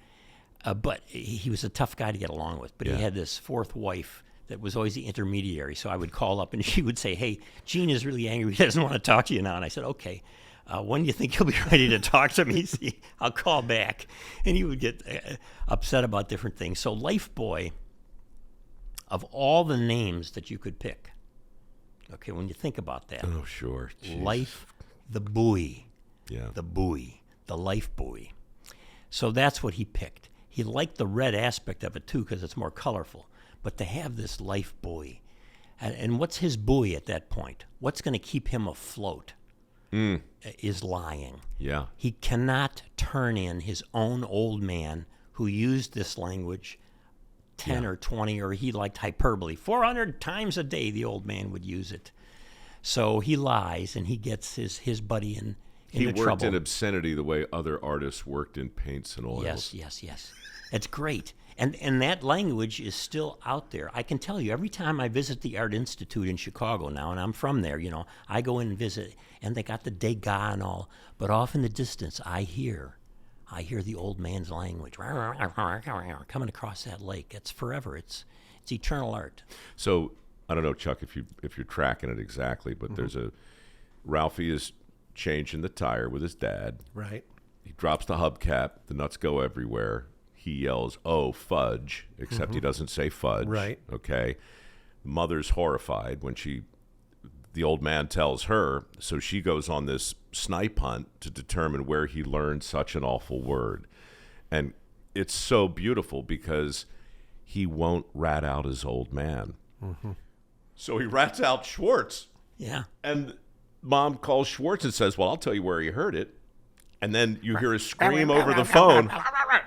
But he was a tough guy to get along with. But he had this fourth wife that was always the intermediary. So I would call up, and she would say, hey, Gene is really angry. He doesn't want to talk to you now. And I said, okay. When do you think he'll be ready to talk to me? See, I'll call back. And he would get upset about different things. So Life Boy, of all the names that you could pick, okay, when you think about that.
Oh, sure. Jeez.
Life, the buoy.
Yeah.
The buoy, the life buoy. So that's what he picked. He liked the red aspect of it, too, because it's more colorful. But to have this life buoy. And what's his buoy at that point? What's going to keep him afloat? Is lying.
Yeah.
He cannot turn in his own old man who used this language 10 or 20, or he liked hyperbole. 400 times a day the old man would use it. So he lies and he gets his buddy in
He
into
worked
trouble.
in obscenity the way other artists worked in paints and oils.
Yes. It's great. And that language is still out there. I can tell you, every time I visit the Art Institute in Chicago now, and I'm from there, I go in and visit, and they got the Degas and all, but off in the distance, I hear the old man's language coming across that lake. It's forever. It's eternal art.
So I don't know, Chuck, if you're tracking it exactly, but there's Ralphie is changing the tire with his dad.
Right.
He drops the hubcap. The nuts go everywhere. He yells, "Oh, fudge!" Except he doesn't say fudge.
Right.
Okay. Mother's horrified when the old man tells her, so she goes on this snipe hunt to determine where he learned such an awful word. And it's so beautiful because he won't rat out his old man. So he rats out Schwartz.
Yeah.
And Mom calls Schwartz and says, well, I'll tell you where he heard it. And then you hear a scream over the phone.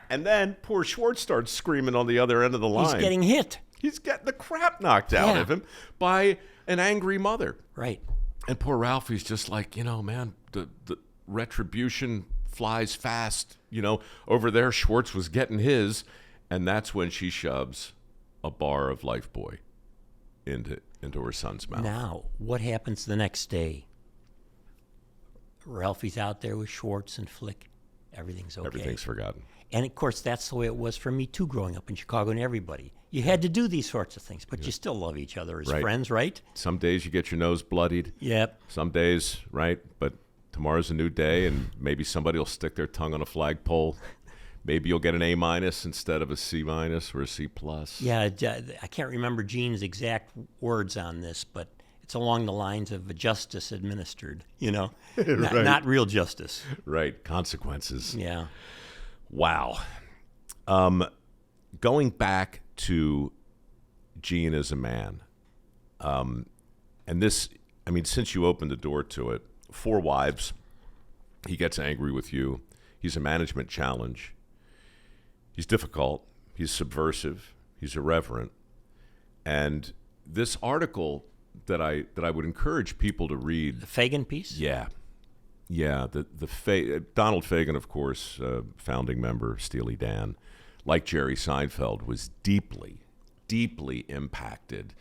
And then poor Schwartz starts screaming on the other end of the line.
He's getting hit.
He's getting the crap knocked out of him by an angry mother.
Right.
And poor Ralphie's just like, man, the retribution flies fast. Over there, Schwartz was getting his, and that's when she shoves a bar of Lifebuoy into her son's mouth.
Now, what happens the next day? Ralphie's out there with Schwartz and Flick. Everything's okay.
Everything's forgotten.
And, of course, that's the way it was for me, too, growing up in Chicago and everybody. You had to do these sorts of things, but you still love each other as friends, right?
Some days you get your nose bloodied.
Yep.
Some days, right? But tomorrow's a new day, and maybe somebody will stick their tongue on a flagpole. Maybe you'll get an A- instead of a C- or a C+.
Yeah, I can't remember Gene's exact words on this, but it's along the lines of justice administered, not real justice.
Right, consequences.
Yeah.
Wow. Going back to Gene as a man, and this, since you opened the door to it, 4 wives, he gets angry with you. He's a management challenge. He's difficult. He's subversive. He's irreverent. And this article that I would encourage people to read.
The Fagan piece?
Yeah. Donald Fagan, of course, founding member, Steely Dan, like Jerry Seinfeld, was deeply, deeply impacted.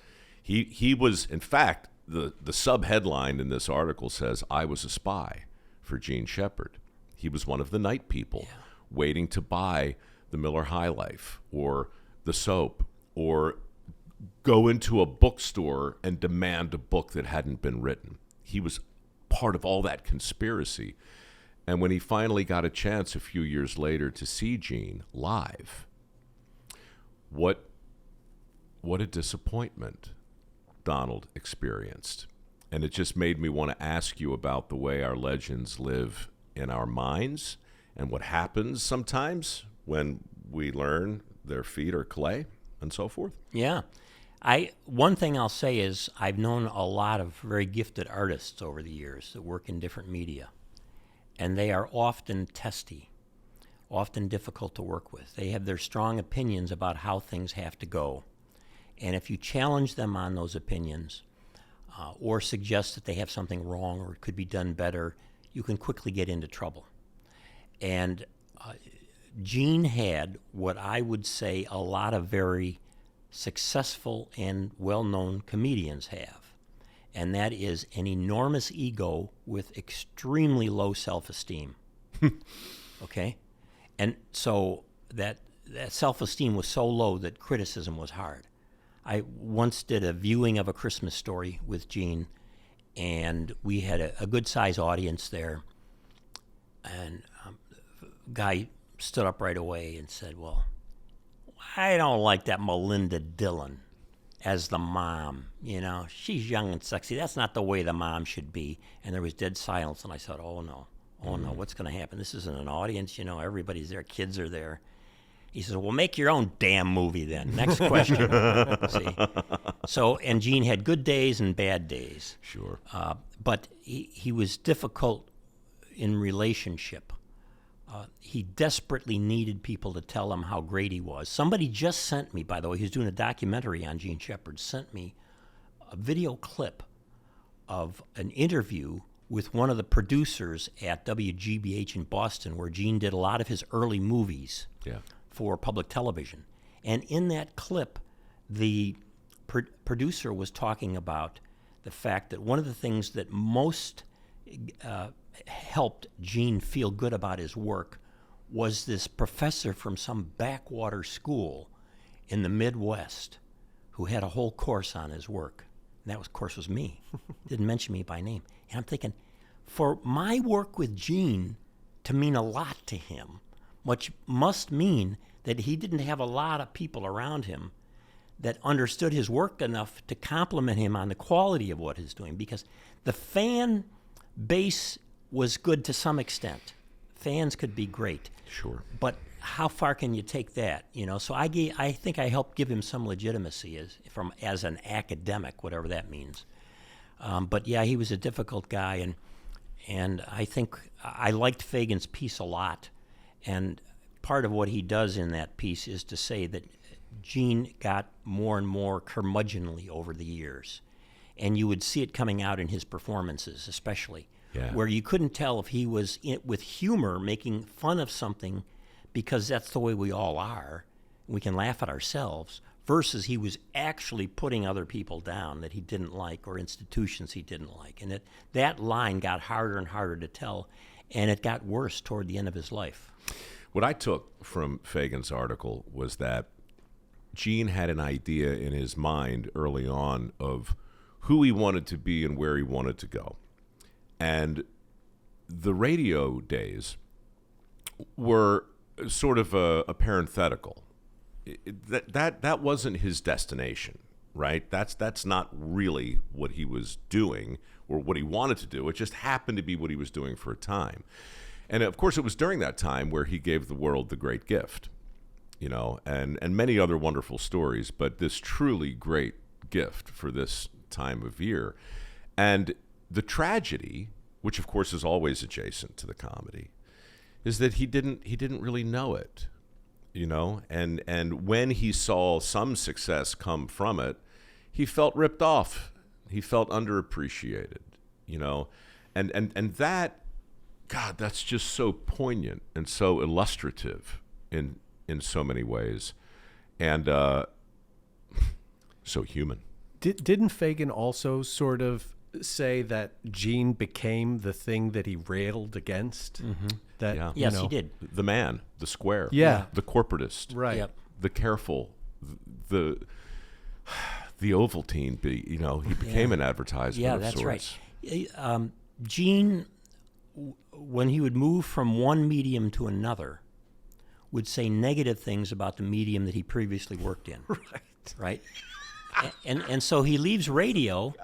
He was, in fact, the sub-headline in this article says, "I was a spy for Gene Shepherd." He was one of the night people waiting to buy the Miller High Life or the soap or go into a bookstore and demand a book that hadn't been written. He was part of all that conspiracy. And when he finally got a chance a few years later to see Gene live, what a disappointment Donald experienced. And it just made me want to ask you about the way our legends live in our minds and what happens sometimes when we learn their feet are clay and so forth.
Yeah. One thing I'll say is I've known a lot of very gifted artists over the years that work in different media, and they are often testy, often difficult to work with. They have their strong opinions about how things have to go, and if you challenge them on those opinions or suggest that they have something wrong or it could be done better, you can quickly get into trouble. And Gene had what I would say a lot of very successful and well-known comedians have, and that is an enormous ego with extremely low self-esteem. Okay? And so that self-esteem was so low that criticism was hard. I once did a viewing of A Christmas Story with Gene, and we had a good-sized audience there, and a guy stood up right away and said, "Well, I don't like that Melinda Dillon as the mom. She's young and sexy. That's not the way the mom should be." And there was dead silence, and I said, oh no, what's going to happen? This isn't an audience, everybody's there, kids are there. He says, well, make your own damn movie then. Next question. See? So, and Gene had good days and bad days.
Sure.
But he was difficult in relationship. He desperately needed people to tell him how great he was. Somebody just sent me, by the way, who's doing a documentary on Gene Shepherd, sent me a video clip of an interview with one of the producers at WGBH in Boston, where Gene did a lot of his early movies for public television. And in that clip, the producer was talking about the fact that one of the things that most helped Gene feel good about his work was this professor from some backwater school in the Midwest who had a whole course on his work. And that course was me. Didn't mention me by name. And I'm thinking, for my work with Gene to mean a lot to him, which must mean that he didn't have a lot of people around him that understood his work enough to compliment him on the quality of what he's doing, because the fan base was good to some extent. Fans could be great.
Sure.
But how far can you take that? So I think I helped give him some legitimacy as an academic, whatever that means. But yeah, he was a difficult guy, and I think I liked Fagan's piece a lot. And part of what he does in that piece is to say that Gene got more and more curmudgeonly over the years. And you would see it coming out in his performances, especially, where you couldn't tell if he was with humor making fun of something because that's the way we all are. We can laugh at ourselves, versus he was actually putting other people down that he didn't like or institutions he didn't like. And that line got harder and harder to tell, and it got worse toward the end of his life.
What I took from Fagan's article was that Gene had an idea in his mind early on of who he wanted to be and where he wanted to go. And the radio days were sort of a parenthetical. That wasn't his destination, right? That's not really what he was doing or what he wanted to do. It just happened to be what he was doing for a time. And of course, it was during that time where he gave the world the great gift, and many other wonderful stories, but this truly great gift for this time of year. And the tragedy, which of course is always adjacent to the comedy, is that he didn't really know it, and when he saw some success come from it, he felt ripped off. He felt underappreciated, and that, God, that's just so poignant and so illustrative in so many ways, and so human.
Didn't Fagan also sort of say that Gene became the thing that he railed against?
Mm-hmm.
That
Yes, he did.
The man, the square,
Yeah.
the corporatist,
Right.
Yep.
the careful, the Ovaltine. He became an advertisement.
Yeah,
of
that's
sorts.
right. Gene, when he would move from one medium to another, would say negative things about the medium that he previously worked in. Right. And so he leaves radio,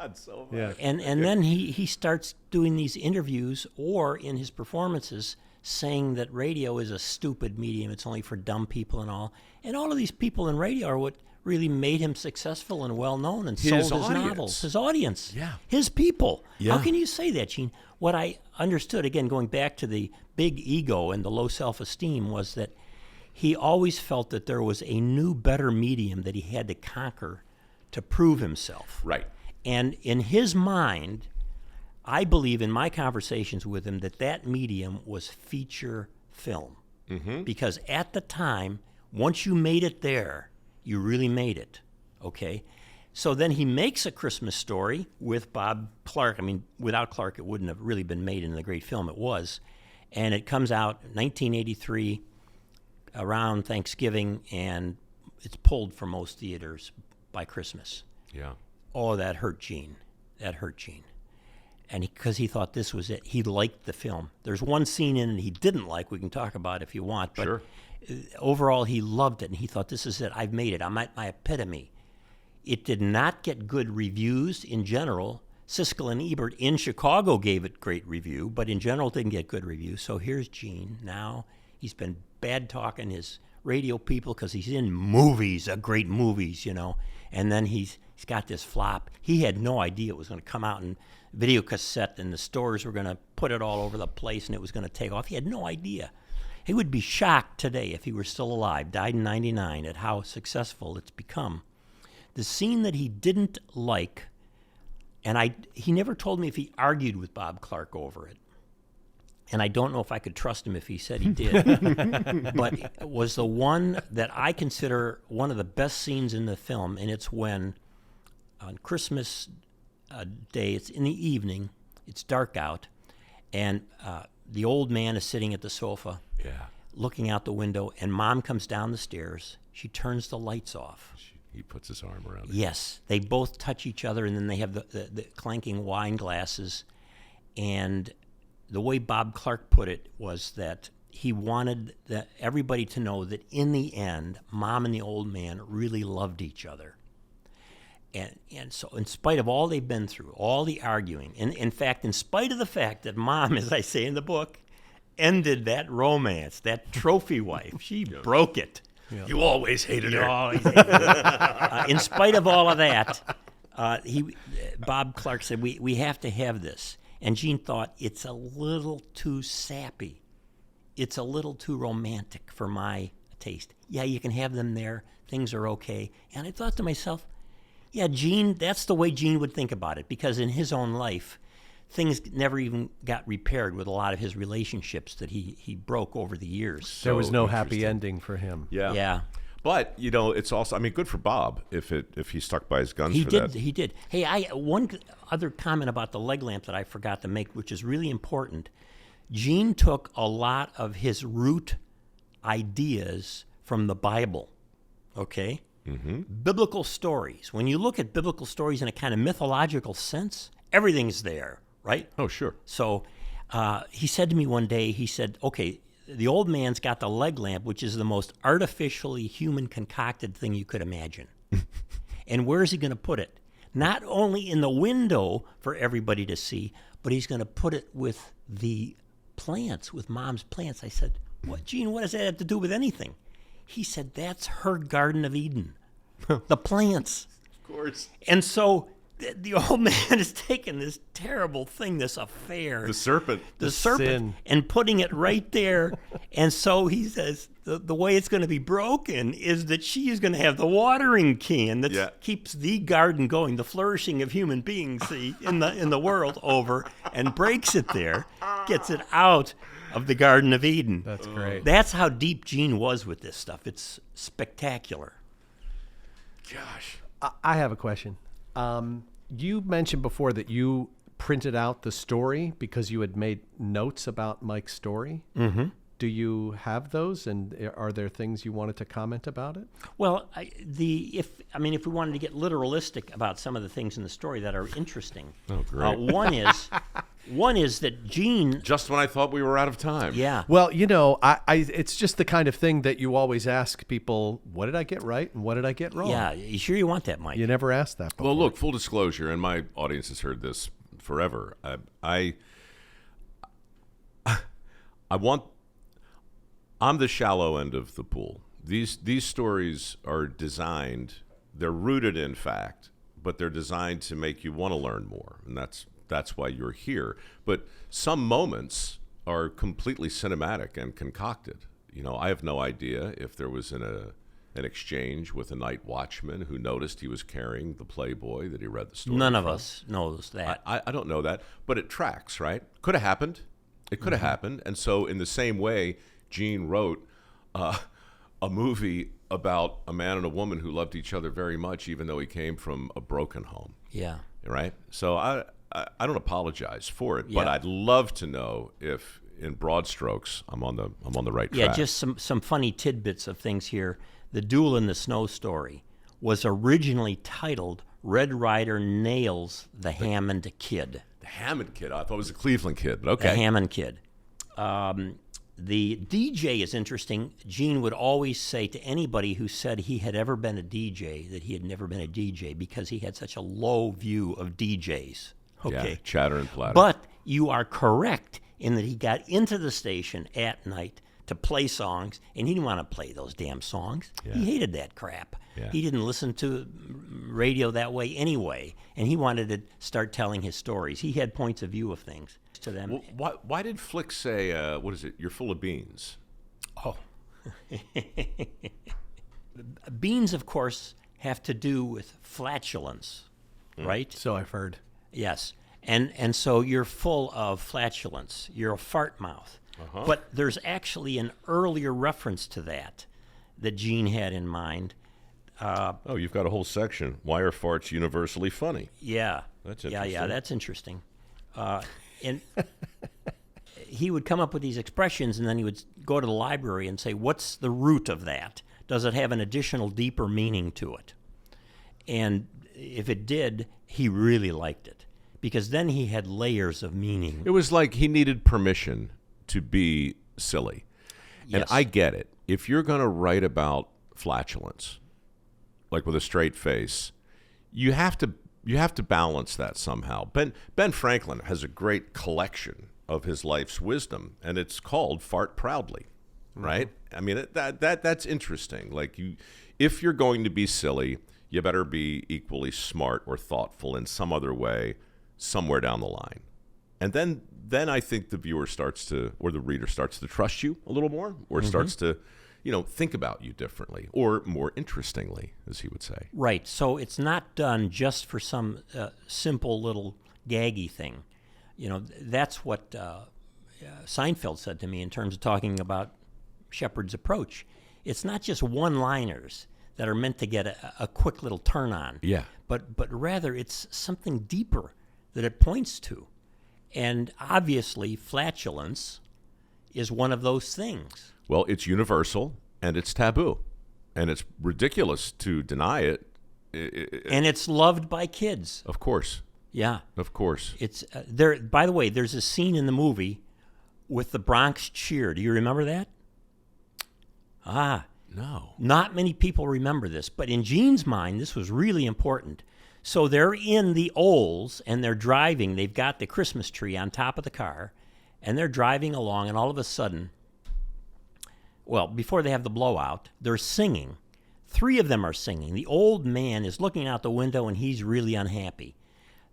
Yeah.
and then he starts doing these interviews or in his performances saying that radio is a stupid medium, it's only for dumb people and all. And all of these people in radio are what really made him successful and well-known and sold his novels. His audience.
Yeah.
His people.
Yeah.
How can you say that, Gene? What I understood, again, going back to the big ego and the low self-esteem, was that he always felt that there was a new, better medium that he had to conquer to prove himself.
Right.
And in his mind, I believe in my conversations with him that medium was feature film. Mm-hmm. Because at the time, once you made it there, you really made it, okay? So then he makes A Christmas Story with Bob Clark. I mean, without Clark, it wouldn't have really been made in the great film it was. And it comes out 1983 around Thanksgiving, and it's pulled from most theaters by Christmas.
Yeah.
Oh, that hurt Gene. That hurt Gene. And because he thought this was it. He liked the film. There's one scene in it he didn't like. We can talk about it if you want. But
Sure.
Overall, he loved it, and he thought, this is it. I've made it. I'm at my epitome. It did not get good reviews in general. Siskel and Ebert in Chicago gave it great review, but in general, it didn't get good reviews. So here's Gene. Now he's been bad-talking his radio people because he's in movies, great movies, And then he's got this flop. He had no idea it was going to come out in video cassette, and the stores were going to put it all over the place, and it was going to take off. He had no idea. He would be shocked today if he were still alive, died in 99, at how successful it's become. The scene that he didn't like, and he never told me if he argued with Bob Clark over it, and I don't know if I could trust him if he said he did, but it was the one that I consider one of the best scenes in the film, and it's when on Christmas Day, it's in the evening, it's dark out, and the old man is sitting at the sofa, looking out the window, and Mom comes down the stairs. She turns the lights off.
He puts his arm around her.
Yes, they both touch each other, and then they have the clanking wine glasses. And the way Bob Clark put it was that he wanted everybody to know that in the end, Mom and the old man really loved each other. And so in spite of all they've been through, all the arguing, and in fact, in spite of the fact that Mom, as I say in the book, ended that romance, that trophy wife, she broke it.
Yeah. You always hated her.
Always hated her. In spite of all of that, Bob Clark said, we have to have this. And Gene thought, it's a little too sappy. It's a little too romantic for my taste. Yeah, you can have them there. things are okay. And I thought to myself, yeah, Gene, that's the way Gene would think about it, because in his own life, things never even got repaired with a lot of his relationships that he broke over the years.
There was
So
no happy
interesting.
ending for him.
Yeah.
Yeah.
But, you know, it's also, I mean, good for Bob if he stuck by his guns
He
for
did.
that.
He did. Hey, one other comment about the leg lamp that I forgot to make, which is really important. Gene took a lot of his root ideas from the Bible. Okay? Mm-hmm. Biblical stories. When you look at biblical stories in a kind of mythological sense, everything's there, right?
Oh, sure.
So he said to me one day, he said, okay, the old man's got the leg lamp, which is the most artificially human concocted thing you could imagine. And where is he going to put it? Not only in the window for everybody to see, but he's going to put it with the plants, with Mom's plants. I said, what, Gene, what does that have to do with anything? He said, that's her Garden of Eden, the plants.
Of course.
And so the old man is taking this terrible thing, this affair,
The serpent.
the serpent,
sin.
and putting it right there. And so he says the way it's going to be broken is that she is going to have the watering can that keeps the garden going, the flourishing of human beings in the world over, and breaks it there, gets it out of the Garden of Eden.
That's great.
That's how deep Gene was with this stuff. It's spectacular.
Gosh.
I have a question. You mentioned before that you printed out the story because you had made notes about Mike's story. Mm-hmm. Do you have those, and are there things you wanted to comment about it?
Well, if we wanted to get literalistic about some of the things in the story that are interesting,
great.
one is that Gene.
Just when I thought we were out of time.
Yeah.
Well, you know, it's just the kind of thing that you always ask people, what did I get right and what did I get wrong?
Yeah. You sure you want that, Mike?
You never asked that before.
Well, look, full disclosure, and my audience has heard this forever. I'm the shallow end of the pool. These stories are designed, they're rooted in fact, but they're designed to make you want to learn more, and that's why you're here. But some moments are completely cinematic and concocted. You know, I have no idea if there was an exchange with a night watchman who noticed he was carrying the Playboy that he read the story
None of
from.
us knows that.
I don't know that, but it tracks, right? Could have happened. It could have happened. And so in the same way, Gene wrote a movie about a man and a woman who loved each other very much, even though he came from a broken home.
Yeah.
Right? So I don't apologize for it, but
Yeah.
I'd love to know if, in broad strokes, I'm on the right track.
Yeah, just some funny tidbits of things here. The Duel in the Snow story was originally titled Red Ryder Nails the Hammond Kid.
The Hammond Kid. I thought it was the Cleveland Kid, but
The
okay.
Hammond Kid. The DJ is interesting. Gene would always say to anybody who said he had ever been a DJ that he had never been a DJ because he had such a low view of DJs. Okay.
Yeah, chatter and platter.
But you are correct in that he got into the station at night to play songs, and he didn't want to play those damn songs.
Yeah.
He hated that crap.
Yeah.
He didn't listen to radio that way anyway, and he wanted to start telling his stories. He had points of view of things to them.
Well, why did Flick say, what is it, you're full of beans?
Oh. Beans, of course, have to do with flatulence, right?
So I've heard.
Yes. And so you're full of flatulence. You're a fart mouth. But there's actually an earlier reference to that Gene had in mind.
Oh, you've got a whole section. Why are farts universally funny?
Yeah.
That's
Yeah,
interesting.
that's interesting. And he would come up with these expressions, and then he would go to the library and say, what's the root of that? Does it have an additional, deeper meaning to it? And if it did, he really liked it, because then he had layers of meaning.
It was like he needed permission to be silly. And
Yes.
I get it. If you're going to write about flatulence, like with a straight face, you have to balance that somehow. Ben Franklin has a great collection of his life's wisdom, and it's called Fart Proudly, right? I mean, that's interesting. Like, if you're going to be silly, you better be equally smart or thoughtful in some other way somewhere down the line. And then I think the viewer starts to, or the reader starts to trust you a little more, or starts to, think about you differently or more interestingly, as he would say.
Right. So it's not done just for some simple little gaggy thing. That's what Seinfeld said to me in terms of talking about Shepard's approach. It's not just one-liners that are meant to get a quick little turn on.
Yeah.
But rather it's something deeper that it points to. And obviously flatulence is one of those things.
Well, it's universal and it's taboo. And it's ridiculous to deny it.
And it's loved by kids.
Of course.
Yeah.
Of course.
It's there. By the way, there's a scene in the movie with the Bronx Cheer. Do you remember that?
No.
Not many people remember this, but in Gene's mind, this was really important. So they're in the Olds, and they're driving. They've got the Christmas tree on top of the car, and they're driving along, and all of a sudden, well, before they have the blowout, they're singing. 3 of them are singing. The old man is looking out the window, and he's really unhappy.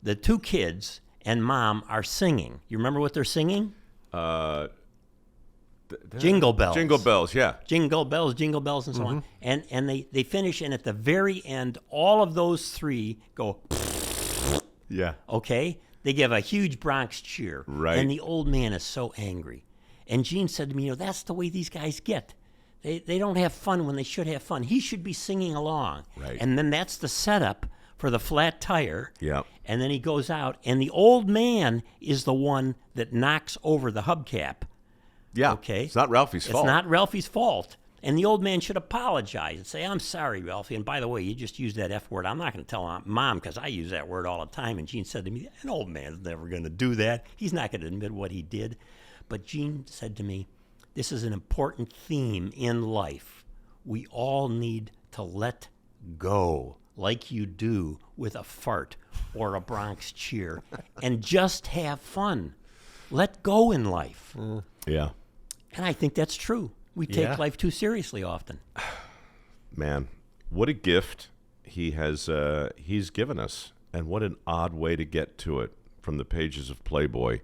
The 2 kids and Mom are singing. You remember what they're singing? Jingle bells.
Jingle bells, yeah.
Jingle bells, and so on. And they finish, and at the very end, all of those 3 go,
Yeah.
okay? They give a huge Bronx cheer.
Right.
And the old man is so angry. And Gene said to me, that's the way these guys get. They don't have fun when they should have fun. He should be singing along.
Right.
And then that's the setup for the flat tire.
Yeah.
And then he goes out, and the old man is the one that knocks over the hubcap.
Yeah.
Okay.
It's not Ralphie's fault.
It's not Ralphie's fault. And the old man should apologize and say, I'm sorry, Ralphie. And by the way, you just used that F word. I'm not going to tell Mom because I use that word all the time. And Gene said to me, an old man's never going to do that. He's not going to admit what he did. But Gene said to me, this is an important theme in life. We all need to let go like you do with a fart or a Bronx cheer and just have fun. Let go in life.
Yeah.
And I think that's true. We take life too seriously often.
Man, what a gift he's given us, and what an odd way to get to it from the pages of Playboy.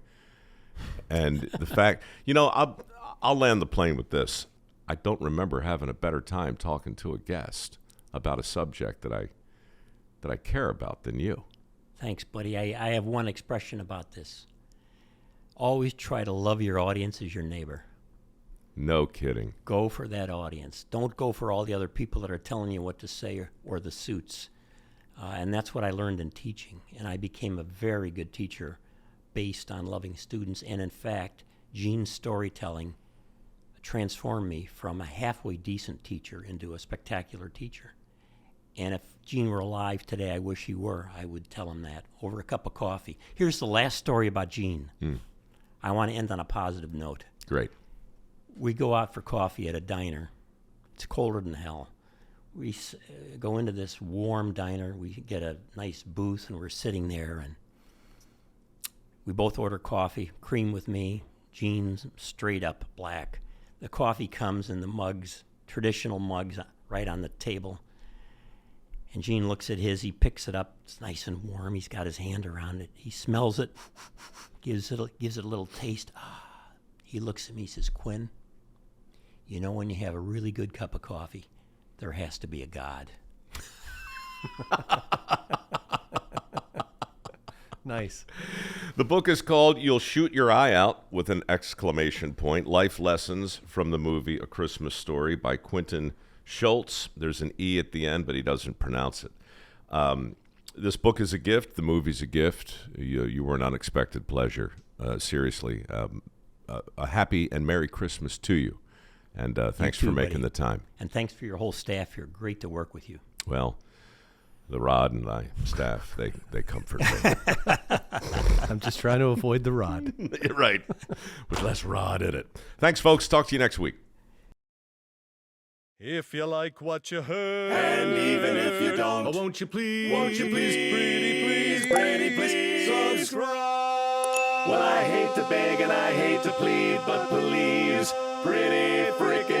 And the fact, I'll land the plane with this. I don't remember having a better time talking to a guest about a subject that I care about than you.
Thanks, buddy. I have one expression about this. Always try to love your audience as your neighbor.
No kidding.
Go for that audience. Don't go for all the other people that are telling you what to say or the suits. And that's what I learned in teaching. And I became a very good teacher based on loving students. And in fact, Gene's storytelling transformed me from a halfway decent teacher into a spectacular teacher. And if Gene were alive today, I wish he were, I would tell him that over a cup of coffee. Here's the last story about Gene. I want to end on a positive note.
Great.
We go out for coffee at a diner. It's colder than hell. We go into this warm diner. We get a nice booth, and we're sitting there, and we both order coffee, cream with me, Gene's straight up black. The coffee comes in the mugs, traditional mugs, right on the table. And Gene looks at his. He picks it up. It's nice and warm. He's got his hand around it. He smells it, gives it a little taste. He looks at me. He says, Quinn, when you have a really good cup of coffee, there has to be a God.
Nice.
The book is called You'll Shoot Your Eye Out with an exclamation point. Life Lessons from the Movie A Christmas Story by Quentin Schultze. There's an E at the end, but he doesn't pronounce it. This book is a gift. The movie's a gift. You were an unexpected pleasure. Seriously. A happy and Merry Christmas to you. And thanks for making the time.
And thanks for your whole staff here. Great to work with you.
Well, the Rod and my staff, they comfort me.
I'm just trying to avoid the rod.
You're right. With less Rod in it. Thanks, folks. Talk to you next week.
If you like what you heard,
And even if you don't,
won't you please,
pretty please, subscribe. Well, I hate to beg and I hate to plead, but please, pretty frickin'